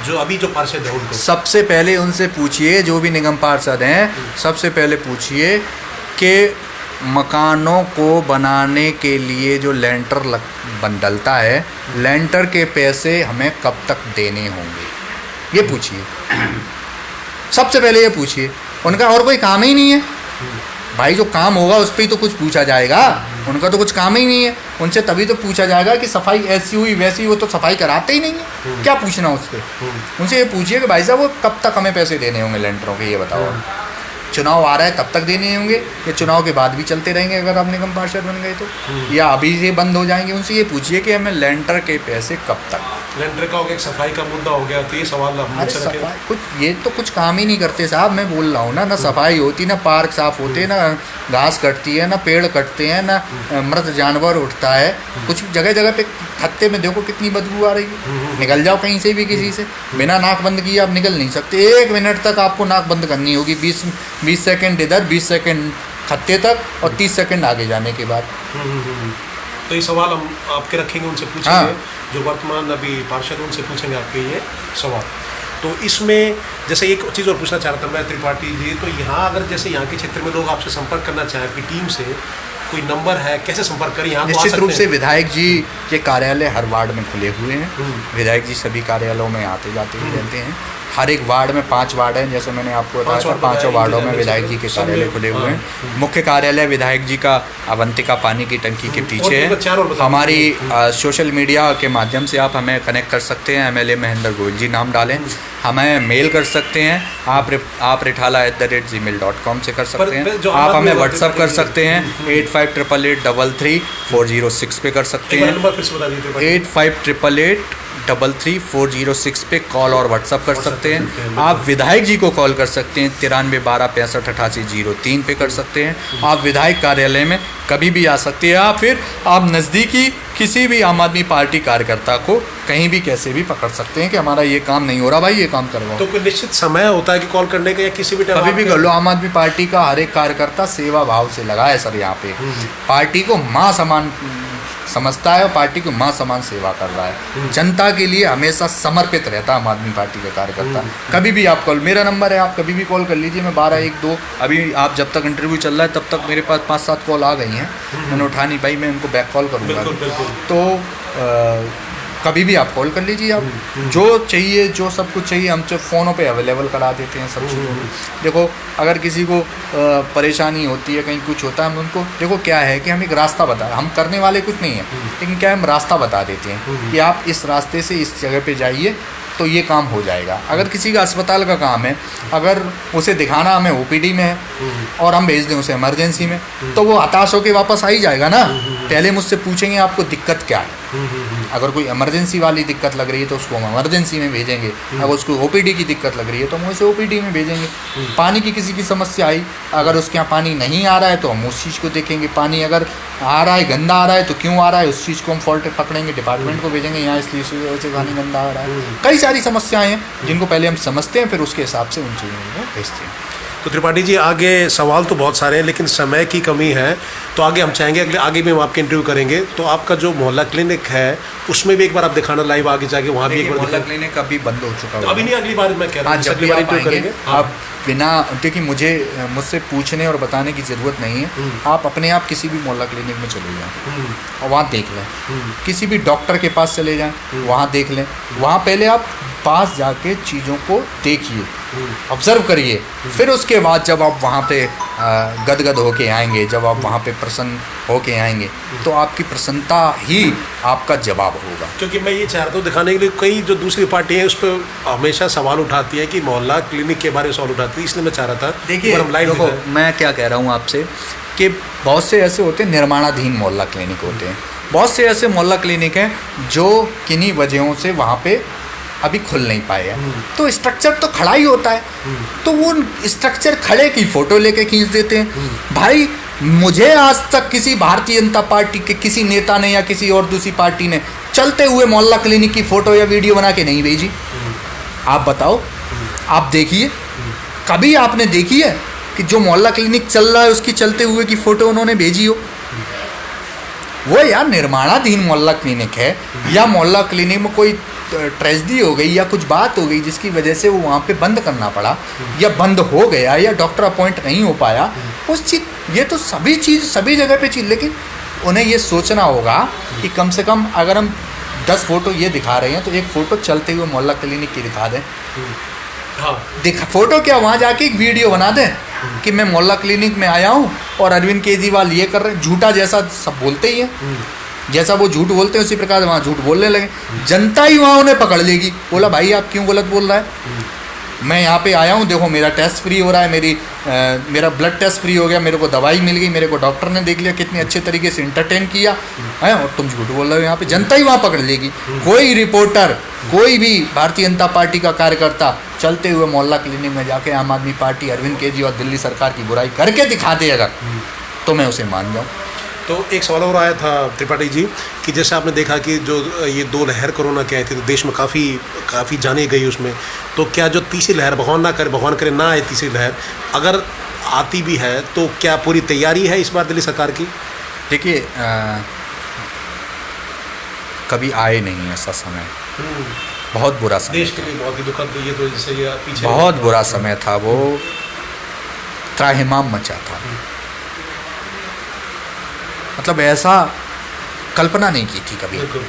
जो अभी जो पार्षद है उनको? सबसे पहले उनसे पूछिए, जो भी निगम पार्षद हैं, सबसे पहले पूछिए कि मकानों को बनाने के लिए जो लेंटर डलता है, लेंटर के पैसे हमें कब तक देने होंगे, ये पूछिए। सबसे पहले ये पूछिए। उनका और कोई काम ही नहीं है भाई, जो काम होगा उस पर ही तो कुछ पूछा जाएगा। उनका तो कुछ काम ही नहीं है, उनसे तभी तो पूछा जाएगा कि सफाई ऐसी हुई वैसी, वो तो सफाई कराते ही नहीं है, क्या पूछना उस पर? उनसे ये पूछिए कि भाई साहब वो कब तक हमें पैसे देने होंगे लेंटरों के, ये बताओ। चुनाव आ रहा है तब तक देने होंगे या चुनाव के बाद भी चलते रहेंगे अगर आप निगम पार्षद बन गए तो, या अभी से बंद हो जाएंगे? उनसे ये पूछिए कि हमें लेंटर के पैसे कब तक। लेंटर का हो गया, सफाई का मुद्दा हो गया, तो ये सवाल अरे सफाई कुछ, ये तो कुछ काम ही नहीं करते साहब। मैं बोल रहा हूँ ना सफाई होती, ना पार्क साफ होते, ना घास कटती है, ना पेड़ कटते हैं, ना मृत जानवर उठता है। कुछ जगह जगह पे खत्ते में देखो कितनी बदबू आ रही है। निकल जाओ कहीं से भी, किसी से बिना नाक बंद किए आप निकल नहीं सकते। 1 मिनट तक आपको नाक बंद करनी होगी, 20 सेकंड इधर 20 सेकंड खत्ते तक और 30 सेकंड आगे जाने के बाद। तो ये सवाल हम आपके रखेंगे, उनसे पूछेंगे। हाँ। जो वर्तमान अभी पार्षद उनसे पूछेंगे आपके ये सवाल। तो इसमें जैसे एक चीज़ और पूछना चाह रहा था मैं त्रिपाठी जी, तो यहाँ अगर जैसे यहाँ के क्षेत्र में लोग आपसे संपर्क करना चाहें आपकी टीम से, कोई नंबर है, कैसे संपर्क करें? यहाँ निश्चित रूप से विधायक जी के कार्यालय हर वार्ड में खुले हुए हैं। विधायक जी सभी कार्यालयों में आते जाते ही रहते हैं। हर एक वार्ड में 5 वार्ड हैं, जैसे मैंने आपको बताया था, 5 वार्डों में विधायक जी के कार्यालय खुले हुए हैं। मुख्य कार्यालय विधायक जी का अवंतिका पानी की टंकी के पीछे है। हमारी सोशल मीडिया के माध्यम से आप हमें कनेक्ट कर सकते हैं। MLA महेंद्र गोयल जी नाम डालें, हमें मेल कर सकते हैं। आप riఠala@gmail.com से कर सकते हैं। आप हमें व्हाट्सअप कर सकते हैं 8588833406 पे कर सकते हैं। 8588833406 पे कॉल और व्हाट्सअप कर सकते हैं। आप विधायक जी को कॉल कर सकते हैं 9312658803 पे कर सकते हैं। आप विधायक कार्यालय में कभी भी आ सकते हैं, या फिर आप नज़दीकी किसी भी आम आदमी पार्टी कार्यकर्ता को कहीं भी कैसे भी पकड़ सकते हैं कि हमारा ये काम नहीं हो रहा भाई, ये काम करवाओ। तो कोई निश्चित समय होता है कि कॉल करने का, या किसी भी टाइम कभी भी कर लो? आम आदमी पार्टी का हर एक कार्यकर्ता सेवा भाव से लगा है सर। यहाँ पे पार्टी को माँ समान समझता है और पार्टी को माँ समान सेवा कर रहा है। जनता के लिए हमेशा समर्पित रहता है आम आदमी पार्टी का कार्यकर्ता। कभी भी आप कॉल, मेरा नंबर है, आप कभी भी कॉल कर लीजिए। मैं 1212, अभी आप जब तक इंटरव्यू चल रहा है तब तक मेरे पास 5-7 कॉल आ गई हैं, मैंने उठा नहीं पाई, मैं उनको बैक कॉल करूँगा। तो कभी भी आप कॉल कर लीजिए। आप जो चाहिए, जो सब कुछ चाहिए, हम जो फ़ोनों पे अवेलेबल करा देते हैं सब चीज़ों में। देखो अगर किसी को परेशानी होती है, कहीं कुछ होता है, हम उनको, देखो क्या है कि हम एक रास्ता बता, हम करने वाले कुछ नहीं है, लेकिन क्या है, हम रास्ता बता देते हैं कि आप इस रास्ते से इस जगह पे जाइए तो ये काम हो जाएगा। अगर किसी का अस्पताल का काम है, अगर उसे दिखाना हमें OPD में है और हम भेज दें उसे इमरजेंसी में, तो वो हताश होकर वापस आ ही जाएगा ना। पहले मुझसे पूछेंगे आपको दिक्कत क्या है। अगर कोई इमरजेंसी वाली दिक्कत लग रही है तो उसको हम इमरजेंसी में भेजेंगे। अगर उसको OPD की दिक्कत लग रही है तो हम उसे OPD में भेजेंगे। पानी की किसी की समस्या आई, अगर उसके यहाँ पानी नहीं आ रहा है तो हम उस चीज़ को देखेंगे। पानी अगर आ रहा है, गंदा आ रहा है, तो क्यों आ रहा है, उस चीज़ को हम फॉल्ट पकड़ेंगे, डिपार्टमेंट को भेजेंगे, यहाँ इसलिए से पानी गंदा आ रहा है। कई सारी समस्याएं हैं जिनको पहले हम समझते हैं, फिर उसके हिसाब से उन चीज़ों को भेजते हैं। तो त्रिपाठी जी, आगे सवाल तो बहुत सारे हैं लेकिन समय की कमी है, तो आगे हम चाहेंगे आगे भी हम आपके इंटरव्यू करेंगे। तो आपका जो मोहल्ला क्लिनिक है उसमें भी एक बार आप दिखाना लाइव, आगे जाके वहाँ भी एक बार। मोहल्ला क्लिनिक अभी बंद हो चुका है, अभी नहीं, अगली बार मैं कह रहा हूँ जब भी आप आएंगे आप बिना, क्योंकि मुझसे पूछने और बताने की ज़रूरत नहीं है, आप अपने आप किसी भी मोहल्ला क्लिनिक में चले जाएं और वहाँ देख लें। किसी भी डॉक्टर के पास चले जाएं, वहाँ देख लें। वहाँ पहले आप पास जाके चीज़ों को देखिए, ऑब्ज़र्व करिए, फिर उसके बाद जब आप वहाँ पे गदगद होके आएंगे, जब आप वहाँ पे प्रसन्न होके आएंगे, तो आपकी प्रसन्नता ही आपका जवाब होगा। क्योंकि मैं ये चाह रहा हूँ दिखाने के लिए, कई जो दूसरी पार्टी है उस पर हमेशा सवाल उठाती है कि मोहल्ला क्लिनिक के बारे में सवाल उठाती है, इसलिए मैं चाह रहा था। देखिए देखो, मैं क्या कह रहा हूँ आपसे कि बहुत से ऐसे होते हैं निर्माणाधीन मोहल्ला क्लिनिक होते हैं, बहुत से ऐसे मोहल्ला क्लिनिक हैं जो किन्हीं वजहों से वहाँ पे अभी खुल नहीं पाए हैं। तो स्ट्रक्चर तो खड़ा ही होता है, तो वो स्ट्रक्चर खड़े की फ़ोटो लेके खींच देते हैं। भाई मुझे आज तक किसी भारतीय जनता पार्टी के किसी नेता ने या किसी और दूसरी पार्टी ने चलते हुए मोहल्ला क्लिनिक की फ़ोटो या वीडियो बना के नहीं भेजी। आप बताओ, आप देखिए, कभी आपने देखी है कि जो मोहल्ला क्लिनिक चल रहा है उसकी चलते हुए की फ़ोटो उन्होंने भेजी हो? वो यार निर्माणाधीन मोहल्ला क्लिनिक है, या मोहल्ला क्लिनिक में कोई ट्रेजेडी हो गई या कुछ बात हो गई जिसकी वजह से वो वहाँ पे बंद करना पड़ा, या बंद हो गया, या डॉक्टर अपॉइंट नहीं हो पाया, उस चीज़, ये तो सभी चीज़ सभी जगह पे चीज़। लेकिन उन्हें ये सोचना होगा कि कम से कम अगर हम 10 फ़ोटो ये दिखा रहे हैं तो एक फ़ोटो चलते हुए मोहल्ला क्लिनिक की दिखा दें। हाँ, फ़ोटो क्या, वहाँ जाके एक वीडियो बना दें कि मैं मोहल्ला क्लिनिक में आया हूँ और अरविंद केजरीवाल ये कर रहे हैं। झूठा जैसा सब बोलते ही हैं, जैसा वो झूठ बोलते हैं उसी प्रकार वहाँ झूठ बोलने लगे, जनता ही वहाँ उन्हें पकड़ लेगी। बोला भाई आप क्यों गलत बोल रहा है, मैं यहाँ पे आया हूँ, देखो मेरा टेस्ट फ्री हो रहा है, मेरा ब्लड टेस्ट फ्री हो गया, मेरे को दवाई मिल गई, मेरे को डॉक्टर ने देख लिया, कितने अच्छे तरीके से इंटरटेन किया है, और तुम झूठ बोल रहे हो। यहाँ पे जनता ही वहाँ पकड़ लेगी। कोई रिपोर्टर, कोई भी भारतीय जनता पार्टी का कार्यकर्ता चलते हुए मोहल्ला क्लिनिक में जाके आम आदमी पार्टी, अरविंद केजरीवाल, दिल्ली सरकार की बुराई करके दिखा दे अगर, तो मैं उसे मान जाऊँ। तो एक सवाल और आया था त्रिपाठी जी कि जैसे आपने देखा कि जो ये 2 लहर कोरोना की आई थी तो देश में काफ़ी जाने गई उसमें, तो क्या जो तीसरी लहर, भगवान करे ना आए तीसरी लहर, अगर आती भी है तो क्या पूरी तैयारी है इस बार दिल्ली सरकार की? देखिए, कभी आए नहीं ऐसा समय, बहुत बुरा समय देश के लिए बहुत ही दुखद, ये तो जैसे ये पीछे बहुत बुरा समय था वो, त्राहिमाम मचा था। मतलब ऐसा कल्पना नहीं की थी कभी। बिल्कुल।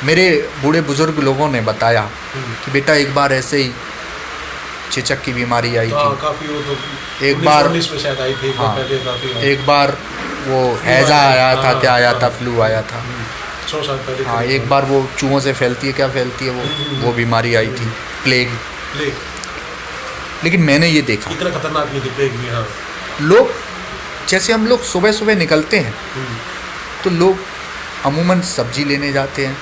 मेरे बूढ़े बुजुर्ग लोगों ने बताया कि बेटा एक बार ऐसे ही चेचक की बीमारी आई थी, काफी वो तो एक बार 1919 में शायद आई थी, हाँ, पहले काफी एक बार वो हैजा आया था, क्या आया था, फ्लू आया था। 100 साल पहले। हाँ, एक बार वो चूहों से फैलती है, क्या फैलती है वो बीमारी आई थी, प्लेग। प्लेग लेकिन मैंने ये देखा, इतना खतरनाक नहीं थी प्लेग भी। हाँ, लोग जैसे हम लोग सुबह सुबह निकलते हैं तो लोग अमूमन सब्जी लेने जाते हैं,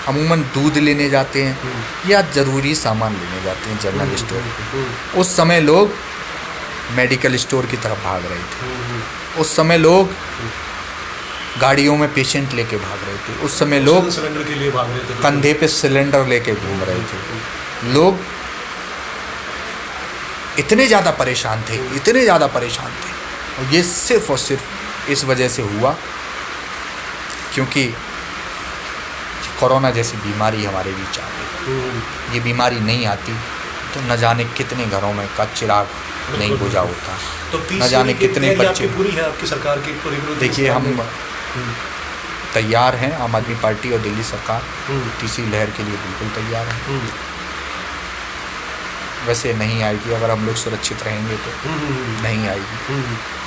अमूमन दूध लेने जाते हैं या ज़रूरी सामान लेने जाते हैं जनरल स्टोर पे। उस समय लोग मेडिकल स्टोर की तरफ भाग रहे थे, उस समय लोग गाड़ियों में पेशेंट लेके भाग रहे थे, उस समय लोग सिलेंडर के लिए भाग रहे थे, कंधे पे सिलेंडर लेके घूम रहे थे। लोग इतने ज़्यादा परेशान थे, इतने ज़्यादा परेशान थे, और ये सिर्फ और सिर्फ इस वजह से हुआ क्योंकि कोरोना जैसी बीमारी हमारे बीच आ गई। ये बीमारी नहीं आती तो न जाने कितने घरों में का चिराग नहीं बुझा होता, तो न जाने कितने बच्चे। पूरी है आपकी सरकार की पूरी? देखिए, हम तैयार हैं, आम आदमी पार्टी और दिल्ली सरकार तीसरी लहर के लिए बिल्कुल तैयार है। वैसे नहीं आएगी, अगर हम लोग सुरक्षित रहेंगे तो नहीं आएगी,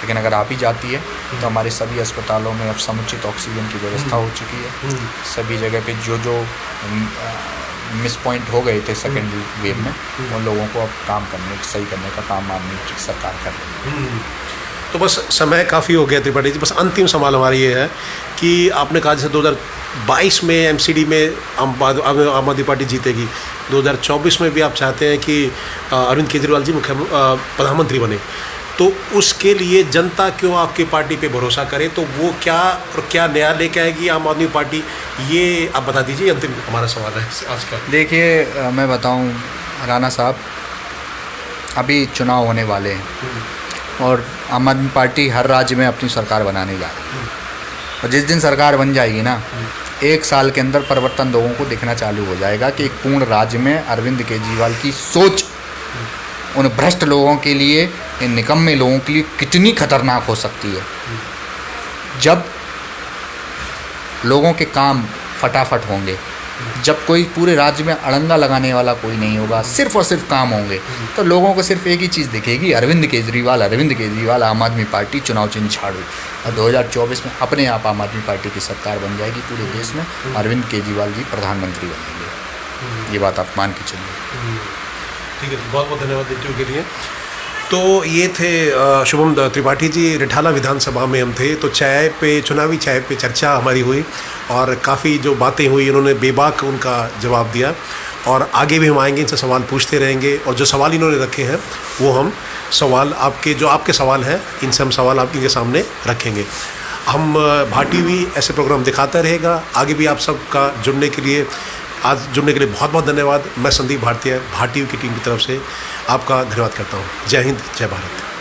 लेकिन अगर आ भी जाती है तो हमारे सभी अस्पतालों में अब समुचित ऑक्सीजन की व्यवस्था हो चुकी है। सभी जगह पे जो मिस पॉइंट हो गए थे सेकेंड वेव में, उन लोगों को अब काम करने, सही करने का काम आदमी सरकार कर रही है। तो बस समय काफ़ी हो गया त्रिपाठी जी, बस अंतिम सवाल हमारा ये है कि आपने कहा जैसे 2022 में एमसीडी में आम आदमी पार्टी जीतेगी, 2024 में भी आप चाहते हैं कि अरविंद केजरीवाल जी प्रधानमंत्री बने, तो उसके लिए जनता क्यों आपकी पार्टी पे भरोसा करे? तो वो क्या नया लेके आएगी आम आदमी पार्टी, ये आप बता दीजिए। अंतिम हमारा सवाल है आज का। देखिए, मैं बताऊं राणा साहब, अभी चुनाव होने वाले हैं और आम आदमी पार्टी हर राज्य में अपनी सरकार बनाने जा रही है, और जिस दिन सरकार बन जाएगी ना, 1 साल के अंदर परिवर्तन लोगों को दिखना चालू हो जाएगा कि एक पूर्ण राज्य में अरविंद केजरीवाल की सोच उन भ्रष्ट लोगों के लिए, इन निकम्मे लोगों के लिए कितनी खतरनाक हो सकती है। जब लोगों के काम फटाफट होंगे, जब कोई पूरे राज्य में अड़ंगा लगाने वाला कोई नहीं होगा, सिर्फ और सिर्फ काम होंगे, तो लोगों को सिर्फ एक ही चीज़ दिखेगी, अरविंद केजरीवाल, आम आदमी पार्टी, चुनाव चिन्ह झाड़ू। और 2024 में अपने आप आम आदमी पार्टी की सरकार बन जाएगी पूरे देश में, अरविंद केजरीवाल जी प्रधानमंत्री बनेंगे। ये बात आप मान के चलिए। ठीक है, बहुत बहुत धन्यवाद इंटरव्यू के लिए। तो ये थे शुभम त्रिपाठी जी, रिठाला विधानसभा में हम थे, तो चुनावी चाय पे चर्चा हमारी हुई और काफ़ी जो बातें हुई, उन्होंने बेबाक उनका जवाब दिया, और आगे भी हम आएंगे, इनसे सवाल पूछते रहेंगे, और जो सवाल इन्होंने रखे हैं वो हम सवाल आपके सवाल हैं, इनसे हम सवाल आपके सामने रखेंगे। हम भाटी भी ऐसे प्रोग्राम दिखाता रहेगा आगे भी। आप सबका जुड़ने के लिए बहुत बहुत धन्यवाद। मैं संदीप भारतीय, भाटी की टीम की तरफ से आपका धन्यवाद करता हूँ। जय हिंद, जय भारत।